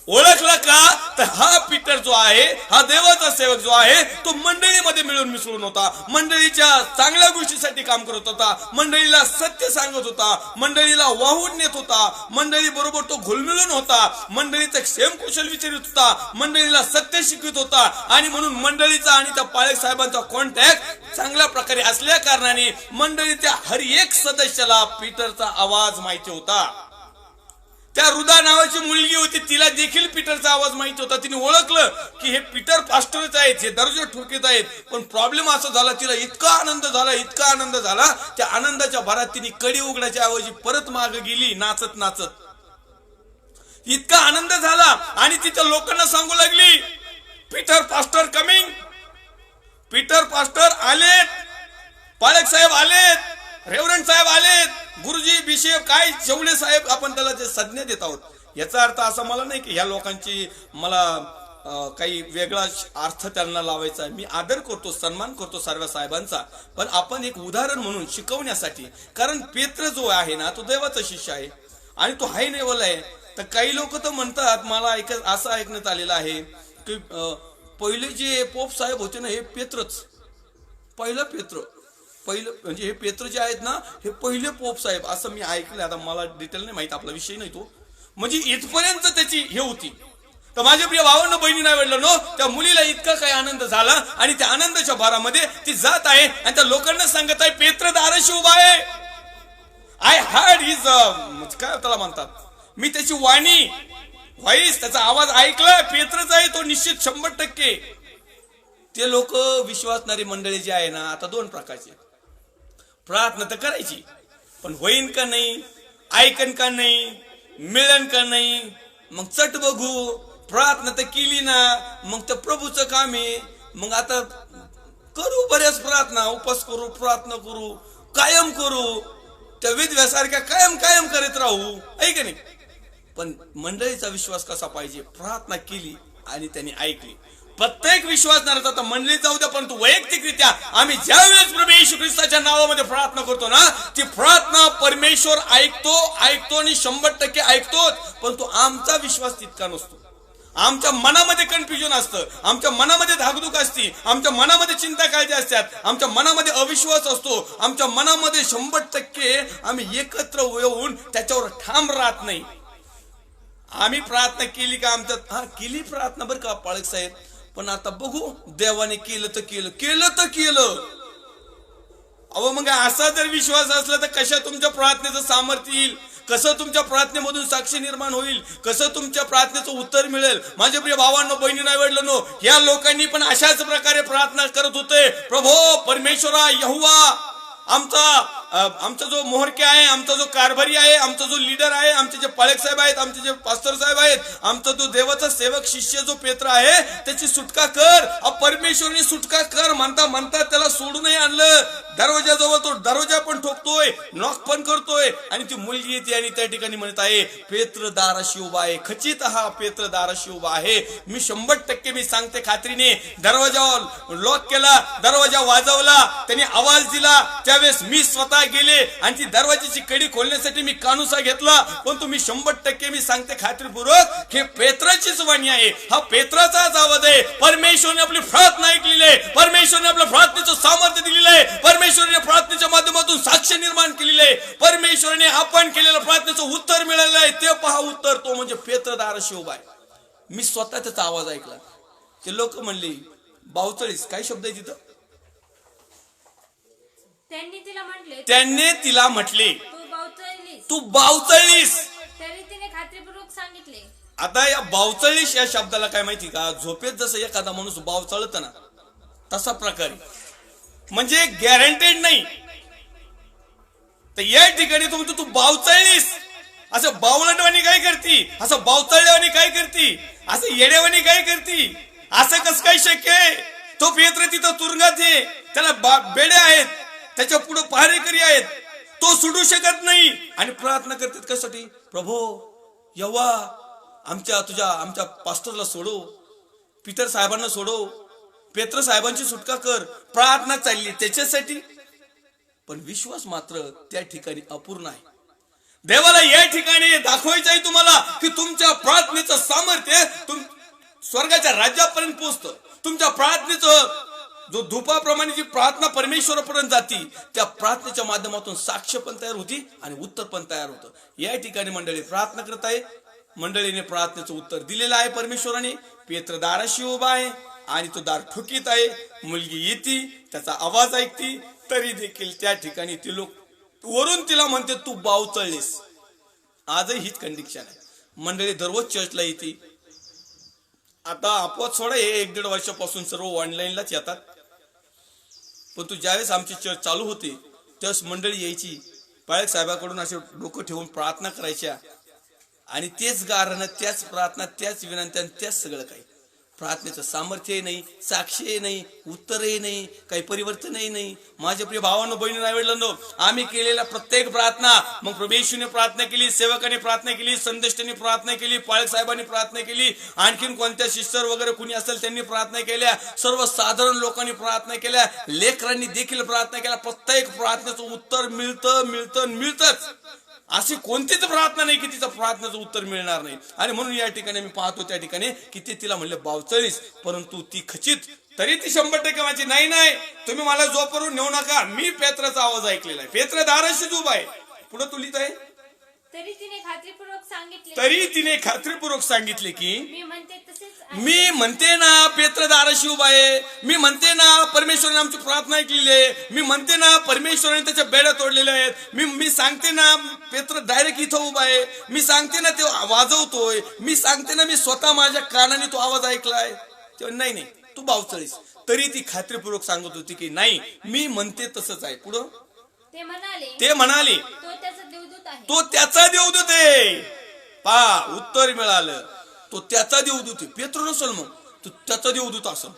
ओळखला का, तर हा पीटर जो आहे, हा देवाचा सेवक जो आहे, तो मंडळीमध्ये मिळून मिसळून होता, मंडळीच्या चांगल्या गोष्टीसाठी काम करत होता, मंडळीला सत्य सांगत होता, मंडळीला वाहून नेत होता, मंडळी बरोबर तो घुलमिळून होता, मंडळीचा क्षेमकुशल विचारित होता, मंडळीला सत्य शिकवित होता. आणि म्हणून मंडळीचा आणि त्या पाळक साहेबांचा कॉन्टॅक्ट चांगल्या प्रकारे असल्या कारणाने मंडळीच्या हर एक सदस्याला पीटरचा आवाज माहिती होता. त्या रुदा नावाची मुलगी होती, तिला देखील पीटरचा आवाज माहिती होता. तिने ओळखलं की हे पीटर पास्टरच आहेत, हे दरवाजा ठोकीत आहेत. पण प्रॉब्लेम असा झाला, तिला इतका आनंद झाला, त्या आनंदाच्या भरात तिने कडी उघडायच्या ऐवजी परत मागे गेली नाचत नाचत. इतका आनंद झाला, आणि तिच्या लोकांना सांगू लागली, Peter pastor coming, Peter pastor आलेत, पालक साहेब आलेत, रेव्हरंड साहेब आलेत, गुरुजी, बिशप, काय शेवले साहेब, आपण त्याला जे संज्ञा देत आहोत. याचा अर्थ असा मला नाही की ह्या लोकांची मला काही वेगळा अर्थ त्यांना लावायचा आहे. मी आदर करतो, सन्मान करतो सर्व साहेबांचा, पण आपण एक उदाहरण म्हणून शिकवण्यासाठी. कारण पेत्र जो आहे ना, तो देवाचा शिष्य आहे, आणि तो हाय लेवल आहे. तर काही लोक तर म्हणतात, मला असं ऐकण्यात आलेलं आहे की पहिले जे पोप साहेब होते ना, हे पेत्रच, पहिलं म्हणजे हे पेत्र जे आहेत ना, हे पहिले पोप साहेब, असं मी ऐकलं. आता मला डिटेल नाही माहित, आपला विषय नाही तो. म्हणजे इथपर्यंत त्याची हे होती. तर माझ्या प्रिय भावांना, बहिणी नाही वाटलं नो, त्या मुलीला इतका काही आनंद झाला, आणि त्या आनंदाच्या भारामध्ये ती जात आहे, आणि त्या लोकांना सांगत आहे, पेत्र दाराशी उभा आहे. आय हर्ड हिज काय त्याला म्हणतात, मी त्याची वाणी, व्हॉइस, त्याचा आवाज ऐकला, पेत्रच आहे तो निश्चित 100%. ते लोक विश्वासणारी मंडळी जी आहे ना, आता 2 प्रकारचे. प्रार्थना तर करायची, पण होईन का नाही, ऐकन का नाही, मिळन का नाही, मग चट बघू. प्रार्थना तर केली ना, मग तर प्रभूचं काम आहे. मग आता करू बऱ्याच प्रार्थना, उपास करू, प्रार्थना करू, कायम करू, त्या विधव्यासारख्या कायम करीत राहू, आहे का नाही. पण मंडळीचा विश्वास कसा पाहिजे, प्रार्थना केली आणि त्यांनी ऐकली, प्रत्येक विश्वासणाऱ्याचा आता मंडळीत जाऊ द्या, परंतु वैयक्तिकरित्या आम्ही ज्या वेळेस प्रभू येशू ख्रिस्ताच्या नावामध्ये प्रार्थना करतो ना, ती प्रार्थना परमेश्वर ऐकतो आणि 100% ऐकतोच. परंतु आमचा विश्वास तितका नसतो. आमच्या मनामध्ये कन्फ्युजन असतं, आमच्या मनामध्ये धाकधूक असते, आमच्या मनामध्ये चिंता काळजी असतात, आमच्या मनामध्ये अविश्वास असतो, आमच्या मनामध्ये 100% आम्ही एकत्र येऊन त्याच्यावर ठाम राहत नाही. आम्ही प्रार्थना केली का आमच्यात केली प्रार्थना बरं का पाळक साहेब, पण आता बघू देवाने केलं तर केलं. अहो मग असा जर विश्वास असला तर कशा तुमच्या प्रार्थनेचं सामर्थ्य येईल, कसं तुमच्या प्रार्थनेमधून साक्ष निर्माण होईल, कसं तुमच्या प्रार्थनेचं उत्तर मिळेल. माझ्या प्रिय भावांनो बहिणींनो वडिलांनो, या लोकांनी पण अशाच प्रकारे प्रार्थना करत होते, प्रभो परमेश्वरा यहोवा, आमचा जो मोहरके आहे, आमचा जो कारभारी आहे, आमचा जो लीडर आहे, आमचे जे पाळक साहेब आहेत, आमचे जे पास्टर साहेब आहेत, आमचा जो देवाचा सेवक शिष्य जो पेत्र आहे त्याची सुटका कर. परमेश्वरने सुटका कर म्हणता त्याला सोडूनही आणलं. दरवाजाजवळ तो दरवाजा पण ठोकतोय, नॉक पण करतोय, आणि ती मुलगी येते आणि त्या ठिकाणी म्हणत आहे पेत्र दाराशी उभा आहे. खचित हा पेत्र दाराशी उभा आहे. मी 100% मी सांगते खात्रीने, दरवाजावर लॉक केला, दरवाजा वाजवला, त्याने आवाज दिला, त्यावेळेस मी स्वतः गेले आणि ती दरवाजाची कडी खोलण्यासाठी मी कानुसा घेतला. पण तुम्ही 100% मी सांगते खात्रीपूर्वक हे पेत्राचीच वाणी आहे, हा पेत्राचाच आवाज आहे. परमेश्वरने आपली प्रार्थना ऐकलेली आहे, परमेश्वरने आपल्या प्रार्थनेचं सामर्थ्य दिलेलं आहे, परमेश्वरने प्रार्थनेच्या माध्यमातून साक्ष निर्माण केलेले आहे, परमेश्वरने आपण केलेल्या प्रार्थनेचं उत्तर मिळालेलं आहे. ते पहा उत्तर, तो म्हणजे पेत्र दाराशी उभा आहे. मी स्वतः त्याचा आवाज ऐकला. ते लोक म्हणले बावचळीस, काय शब्द आहे तिथं, त्यांनी तिला म्हटले तू बावचळलीस. तरी तिने खात्रीपूर्वक सांगितले. आता या बावचळलीस या शब्दाला काय माहिती का, झोपेत जसं एखादा माणूस बावचळत ना तसा प्रकारे, म्हणजे गॅरंटेड नाही. तर या ठिकाणी तू बावचळलीस, असं बावळटवाणी काय करती, असं बावचळल्यावानी काय करती, असं येड्यावानी काय करती, असं कसं काय शक्य आहे. तो पेत्र तिथं तुरुंगात आहे, त्याला बेडे आहेत, त्याच्या पुढे पहारेकरी आहेत, तो सुटू शकत नाही. आणि प्रार्थना करतात कशासाठी, प्रभो यव्वा आमच्या पास्टरला सोडव, पीटर साहेबांना सोडव, पेत्र साहेबांची सुटका कर. प्रार्थना चालली त्याच्यासाठी, पण विश्वास मात्र त्या ठिकाणी अपूर्ण आहे. देवाला या ठिकाणी दाखवायचं आहे तुम्हाला की तुमच्या प्रार्थनेचं सामर्थ्य स्वर्गाच्या राज्यापर्यंत पोहोचतं. तुमच्या प्रार्थनेचं जो धुपाप्रमाणे जी प्रार्थना परमेश्वरापर्यंत जाती, त्या प्रार्थनेच्या माध्यमातून साक्ष पण तयार होती आणि उत्तर पण तयार होतं. या ठिकाणी मंडळी प्रार्थना करत आहे, मंडळीने प्रार्थनेचं उत्तर दिलेलं आहे. परमेश्वराने पेत्र दाराशी उभा आहे आणि तो दार ठोकीत आहे. मुलगी येते, त्याचा आवाज ऐकती, तरी देखील त्या ठिकाणी ती लोक वरून तिला म्हणते तू बावचळलीस. आजही हीच कंडिशन आहे. मंडळी दररोज चर्चला येते. आता अपवाद सोडा, हे 1-1.5 वर्षापासून सर्व ऑनलाईनलाच येतात. पण तू ज्यावेळेस आमची चर्च चालू होती त्यावेळेस मंडळी यायची, पाळक साहेबाकडून असे डोकं ठेवून प्रार्थना करायच्या, आणि तेच गारणं, त्याच प्रार्थना, त्याच विनंत्या, त्याच सगळं काही. प्रार्थनेचं सामर्थ्यही नाही, साक्षीही नाही, उत्तरही नाही, काही परिवर्तनही नाही. माझ्या प्रिय भावांनो बहिणींनो वडिलांनो, आम्ही केलेल्या प्रत्येक प्रार्थना, मग प्रभेशूने प्रार्थना केली, सेवकाने प्रार्थना केली, संदेष्टाने प्रार्थना केली, पाळक साहेबांनी प्रार्थना केली, आणखीन कोणत्या सिस्टर वगैरे कुणी असेल त्यांनी प्रार्थना केल्या, सर्वसाधारण लोकांनी प्रार्थना केल्या, लेकरांनी देखील प्रार्थना केल्या. प्रत्येक प्रार्थनेचं उत्तर मिळतच. अशी कोणतीच प्रार्थना नाही की तिचं प्रार्थनेचं उत्तर मिळणार नाही. आणि म्हणून या ठिकाणी मी पाहतो त्या ठिकाणी की ते तिला म्हणले बावचळीस, परंतु ती खचित, तरी ती 100% माझी नाही तुम्ही मला जोपर्यंत नेऊ नका, मी पेत्राचा आवाज ऐकलेला आहे, पेत्र दाराशीच उभा आहे. पुढे तू लिहित आहे, तरी तिने खात्रीपूर्वक सांगितले की मी म्हणते ना पेत्र दाराशी उभा आहे, मी म्हणते ना परमेश्वराने आमची प्रार्थना ऐकलेली आहे, मी म्हणते ना परमेश्वराने त्याच्या बेड्या तोडलेल्या आहेत, मी सांगते ना पेत्र डायरेक्ट इथं उभा आहे, मी सांगते ना तो वाजवतोय, मी सांगते ना मी स्वतः माझ्या कानाने तो आवाज ऐकलाय. तेव्हा नाही तू बावचळीस. तरी ती खात्रीपूर्वक सांगत होती की नाही मी म्हणते तसंच आहे. पुढं ते म्हणाले तो त्याचा देवदूत आहे. पहा उत्तर मिळालं, तो त्याचा देवदूत आहे. पेत्र नसेल मग तो त्याचा देवदूत असेल.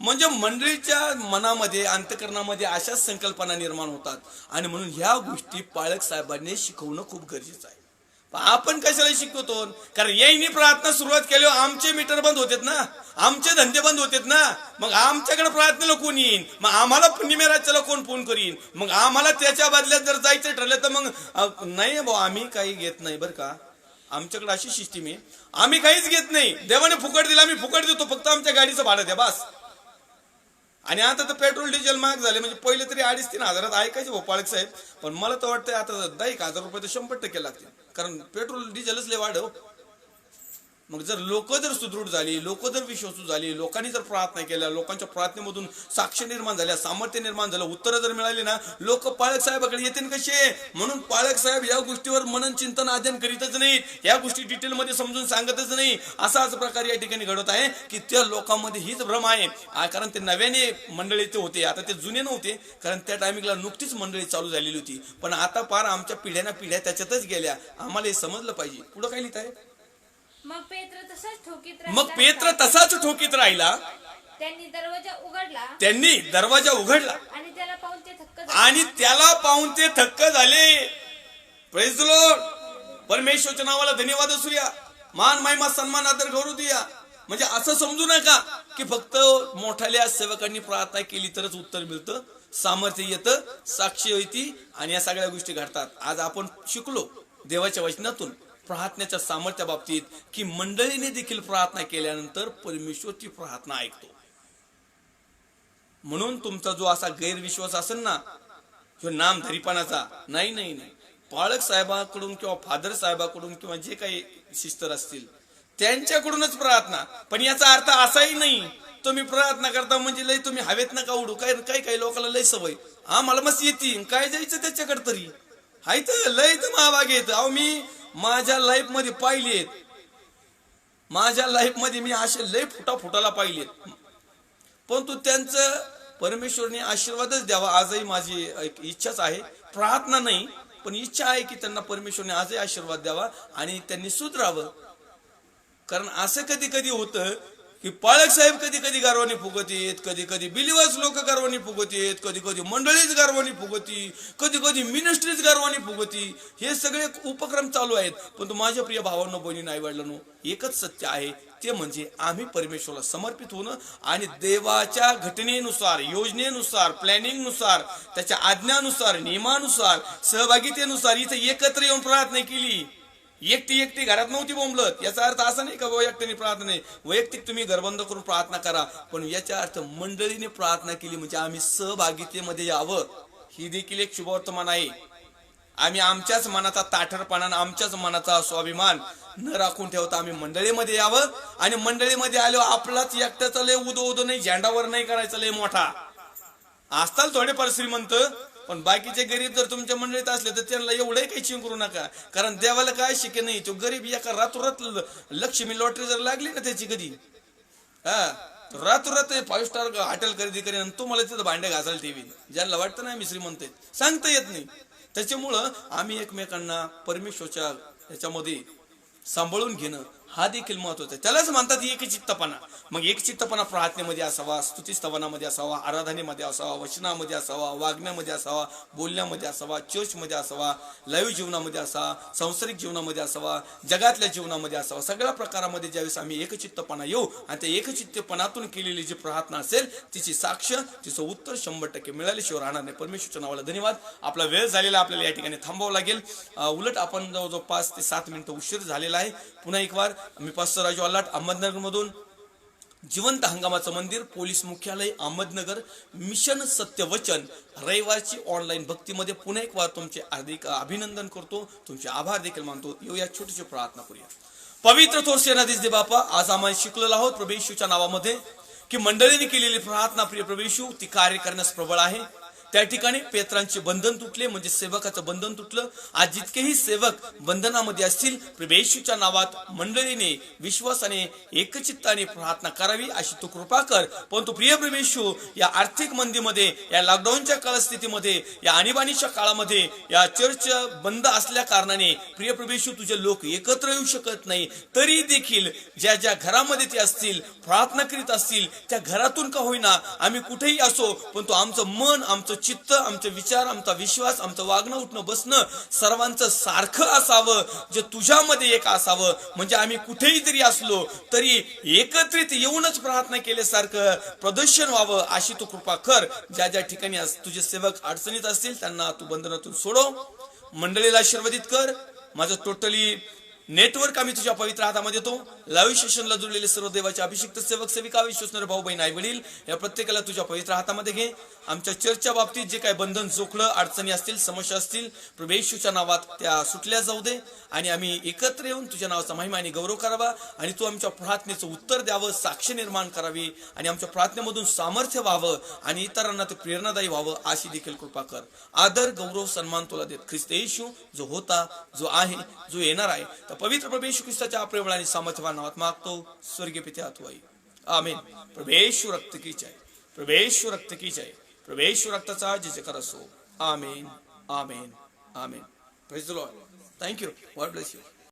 म्हणजे मंडळीच्या मनामध्ये, अंतकरणामध्ये अशाच संकल्पना निर्माण होतात. आणि म्हणून ह्या गोष्टी पाळक साहेबांनी शिकवणं खूप गरजेचं आहे. आपण कशाला शिकवतो? कारण यांनी प्रार्थना सुरुवात केल्यावर आमचे मीटर बंद होतेत ना, आमचे धंदे बंद होतेत ना, मग आमच्याकडे प्रार्थनेला कोण येईन? मग आम्हाला निमेराच्याला कोण फोन करीन? मग आम्हाला त्याच्या बदल्यात जर जायचं ठरलं तर मग नाही भाऊ, आम्ही काही घेत नाही बरं का. आमच्याकडे अशी सिस्टीम आहे, आम्ही काहीच घेत नाही. देवाने फुकट दिला, आम्ही फुकट देतो, फक्त आमच्या गाडीचं भाडं द्या बस. आणि आता तर पेट्रोल डिझेल महाग झाले, म्हणजे पहिले तरी 2,500-3 हजारात ऐकायचे भाऊ पाळक साहेब, पण मला तर वाटतंय आता 10,000 रुपये तर 100% लागतील, कारण पेट्रोल डिझेलच लय वाढव. मग जर लोक जर सुदृढ झाली, लोक जर विश्वासू झाली, लोकांनी जर प्रार्थना केल्या, लोकांच्या प्रार्थनेमधून साक्ष निर्माण झाल्या, सामर्थ्य निर्माण झालं, उत्तरं जर मिळाली ना, लोक पाळक साहेबाकडे येतील कसे. म्हणून पाळक साहेब या गोष्टीवर मनन चिंतन अध्ययन करीतच नाहीत, या गोष्टी डिटेलमध्ये समजून सांगतच नाही. असाच प्रकार या ठिकाणी घडत आहे की त्या लोकांमध्ये हीच भ्रम आहे. कारण ते नव्याने मंडळी ते होते, आता ते जुने नव्हते, कारण त्या टायमिंगला नुकतीच मंडळी चालू झालेली होती. पण आता पार आमच्या पिढ्याना पिढ्या त्याच्यातच गेल्या. आम्हाला हे समजलं पाहिजे. पुढं काय लिहित आहे? मग पेत्र तसाच ठोकीत राहिला. त्यांनी दरवाजा उघडला आणि त्याला पाहून ते थक्क झाले. Praise the Lord. परमेश्वरच्या नावाला धन्यवाद असू द्या, मान महिमा सन्मान आदर गौरव द्या. म्हणजे असं समजू नका की फक्त मोठ्याल्या सेवकांनी प्रार्थना केली तरच उत्तर मिळतं, सामर्थ्य येतं, साक्षी होती आणि या सगळ्या गोष्टी घडतात. आज आपण शिकलो देवाच्या वचनातून प्रार्थनेच्या सामर्थ्या बाबतीत की मंडळीने देखील प्रार्थना केल्यानंतर परमेश्वरची प्रार्थना ऐकतो. म्हणून तुमचा जो असा गैरविश्वास असेल ना, जो नामधरीपणाचा, नाही, पाळक साहेबाकडून किंवा फादर साहेबाकडून किंवा जे काही सिस्टर असतील त्यांच्याकडूनच प्रार्थना. पण याचा अर्थ असाही नाही तुम्ही प्रार्थना करता म्हणजे लय तुम्ही हवेत नका उडू. काही लोकांना लय सवय, आम्हाला मस्त येते, काय जायचं त्याच्याकडे तरी हाय तर लय तर महाभाग येत. अहो मी माझ्या लाईफ मध्ये पाहिलेत, माझ्या लाईफ मध्ये मी असे लय फुटाला पाहिलेत, परंतु त्यांचं परमेश्वरने आशीर्वादच द्यावा. आजही माझी एक इच्छाच आहे, प्रार्थना नाही पण इच्छा आहे की त्यांना परमेश्वरने आजही आशीर्वाद द्यावा आणि त्यांनी सुधरावं. कारण असं कधी कधी होतं की पाळक साहेब कधी कधी गर्वाने फुगत येत, कधी कधी बिलिवर्स लोक गर्वाने फुगत येत, कधी कधी मंडळीच गर्वाने फुगती, कधी कधी मिनिस्ट्रीज गर्वाने फुगती. हे सगळे उपक्रम चालू आहेत. पण माझ्या प्रिय भावांनो, बहिणी, आई वडिलांनो, एकच सत्य आहे, ते म्हणजे आम्ही परमेश्वराला समर्पित होणं आणि देवाच्या घटनेनुसार, योजनेनुसार, प्लॅनिंग नुसार, त्याच्या आज्ञानुसार, नियमानुसार, सहभागितेनुसार इथे एकत्र येऊन प्रार्थना केली. एकटी घरात नव्हती बोंबलत. याचा अर्थ असा नाही का एकट्याने प्रार्थना नाही, वैयक्तिक तुम्ही घरबंद करून प्रार्थना करा, पण याचा अर्थ मंडळीने प्रार्थना केली म्हणजे आम्ही सहभागितेमध्ये यावं. ही देखील एक शुभवर्तमान आहे. आम्ही आमच्याच मनाचा ताठरपणा, आमच्याच मनाचा स्वाभिमान न राखून ठेवता आम्ही मंडळीमध्ये यावं. आणि मंडळीमध्ये आलो आपलाच एकट्याचा लय उदो नाही, झेंडावर नाही करायचा लय मोठा. असताल थोडेफार श्रीमंत, पण बाकीचे गरीब जर तुमच्या मंडळीत असले तर त्यांना एवढंही काही चिंकरू नका. कारण देवाला काय शिके नाही, तो गरीब एका रातोरात लक्ष्मी लॉटरी जर लागली ना त्याची कधी रातोरात 5 स्टार हॉटेल खरेदी करेन आणि तुम्हाला तिथं भांडे घासायला ठेवीन. ज्यांना वाटतं ना मी श्रीमंत आहे, सांगता येत नाही. त्याच्यामुळं आम्ही एकमेकांना परमेश्वरच्या ह्याच्यामध्ये सांभाळून घेणं हा देखील महत्वाचा आहे. त्यालाच म्हणतात एकचित्तपणा. मग एकचित्तपणा प्रार्थनेमध्ये असावा, स्तुतिस्तवनामध्ये असावा, आराधनेमध्ये असावा, वचनामध्ये असावा, वागण्यामध्ये असावा, बोलण्यामध्ये असावा, चर्चमध्ये असावा, लाईव्ह जीवनामध्ये असावा, सांसारिक जीवनामध्ये असावा, जगातल्या जीवनामध्ये असावा. सगळ्या प्रकारामध्ये ज्यावेळेस आम्ही एकचित्तपणा येऊ आणि त्या एकचित्तपणातून केलेली जी प्रार्थना असेल तिची साक्ष, तिचं उत्तर 100% मिळाल्याशिवाय राहणार नाही. परमेश्वरच्या नावाला धन्यवाद. आपला वेळ झालेला, आपल्याला या ठिकाणी थांबावं लागेल. उलट आपण जवळजवळ 5 ते 7 मिनिटं उशीर झालेला आहे. पुन्हा एक वार मी पास्टर राजू आलाट, अहमदनगर मधून, जिवंत हंगामाचं मंदिर, पोलीस मुख्यालय, अहमदनगर, मिशन सत्यवचन, रविवारची ऑनलाईन भक्तीमध्ये पुन्हा एक वार तुमचे हार्दिक अभिनंदन करतो, तुमचे आभार देखील मानतो. येऊया छोटीशी प्रार्थना करूया. पवित्र थोर सेनाधीश दे बापा, आज आम्ही शिकलेलो आहोत प्रभू येशूच्या नावामध्ये की मंडळीने केलेली प्रार्थना प्रिय प्रभू येशू ती कार्य करण्यास प्रबळ आहे. त्या ठिकाणी पेत्रांचे बंधन तुटले, म्हणजे सेवकाचं बंधन तुटलं. आज जितकेही सेवक बंधनामध्ये असतील प्रभू येशूच्या नावात मंडळीने विश्वासाने एकचित्ताने प्रार्थना करावी अशी तू कृपा कर. परंतु प्रिय प्रभू येशू, या आर्थिक मंदीमध्ये, या लॉकडाऊनच्या काळस्थितीमध्ये, या आणीबाणीच्या काळामध्ये, या चर्च बंद असल्या कारणाने प्रिय प्रभू येशू तुझे लोक एकत्र येऊ शकत नाही. तरी देखील ज्या ज्या घरामध्ये ते असतील, प्रार्थना करीत असतील, त्या घरातून का होईना आम्ही कुठेही असो, परंतु आमचं मन, आमचं चित्त, आमचे विचार, आमचा विश्वास, आमचं वागणं उठणं बसणं सर्वांचं सारखं असावं, जे तुझ्यामध्ये एक असावं. म्हणजे आम्ही कुठेही जरी असलो तरी एकत्रित येऊनच प्रार्थना केल्यासारखं प्रदर्शन व्हावं, अशी तू कृपा कर. ज्या ज्या ठिकाणी तुझे सेवक अडचणीत असतील त्यांना तू बंधनातून सोडव. मंडळीला आशीर्वादित कर. माझं टोटली नेटवर्क आम्ही तुझ्या पवित्र हातामध्ये देतो. लाईव्ह सेशनला जुळलेले सर्व देवाचे अभिषिक्त सेवक सेविका, विश्वसणारे भाऊ बहीण आई वडील, या प्रत्येकाला तुझ्या पवित्र हातामध्ये घे. आमच्या चर्चच्या बाबतीत जे काही बंधन जोखलं, अडचणी असतील, समस्या असतील, प्रभू येशूच्या नावात त्या सुटल्या जाऊ दे. आणि आम्ही एकत्र येऊन तुझ्या नावाचा महिमा आणि गौरव करावा. आणि तू आमच्या प्रार्थनेचं उत्तर द्यावं, साक्ष निर्माण करावी. आणि आमच्या प्रार्थनेमधून सामर्थ्य व्हावं आणि इतरांना ते प्रेरणादायी व्हावं, अशी देखील कृपा कर. आदर, गौरव, सन्मान तुला देत ख्रिस्त येशू जो होता, जो आहे, जो येणार आहे, तर पवित्र प्रभू येशू ख्रिस्ताच्या प्रेमळ आणि सामर्थ्यवान नावात मागतो, स्वर्गीय पित्या तू आई. आमेन. प्रभू येशू रक्त की जय. प्रभू येशू रक्त की जय. प्रभू येशू रक्ताचा जय जयकार असो. Amen, amen, amen. Praise the Lord. Thank you. God bless you.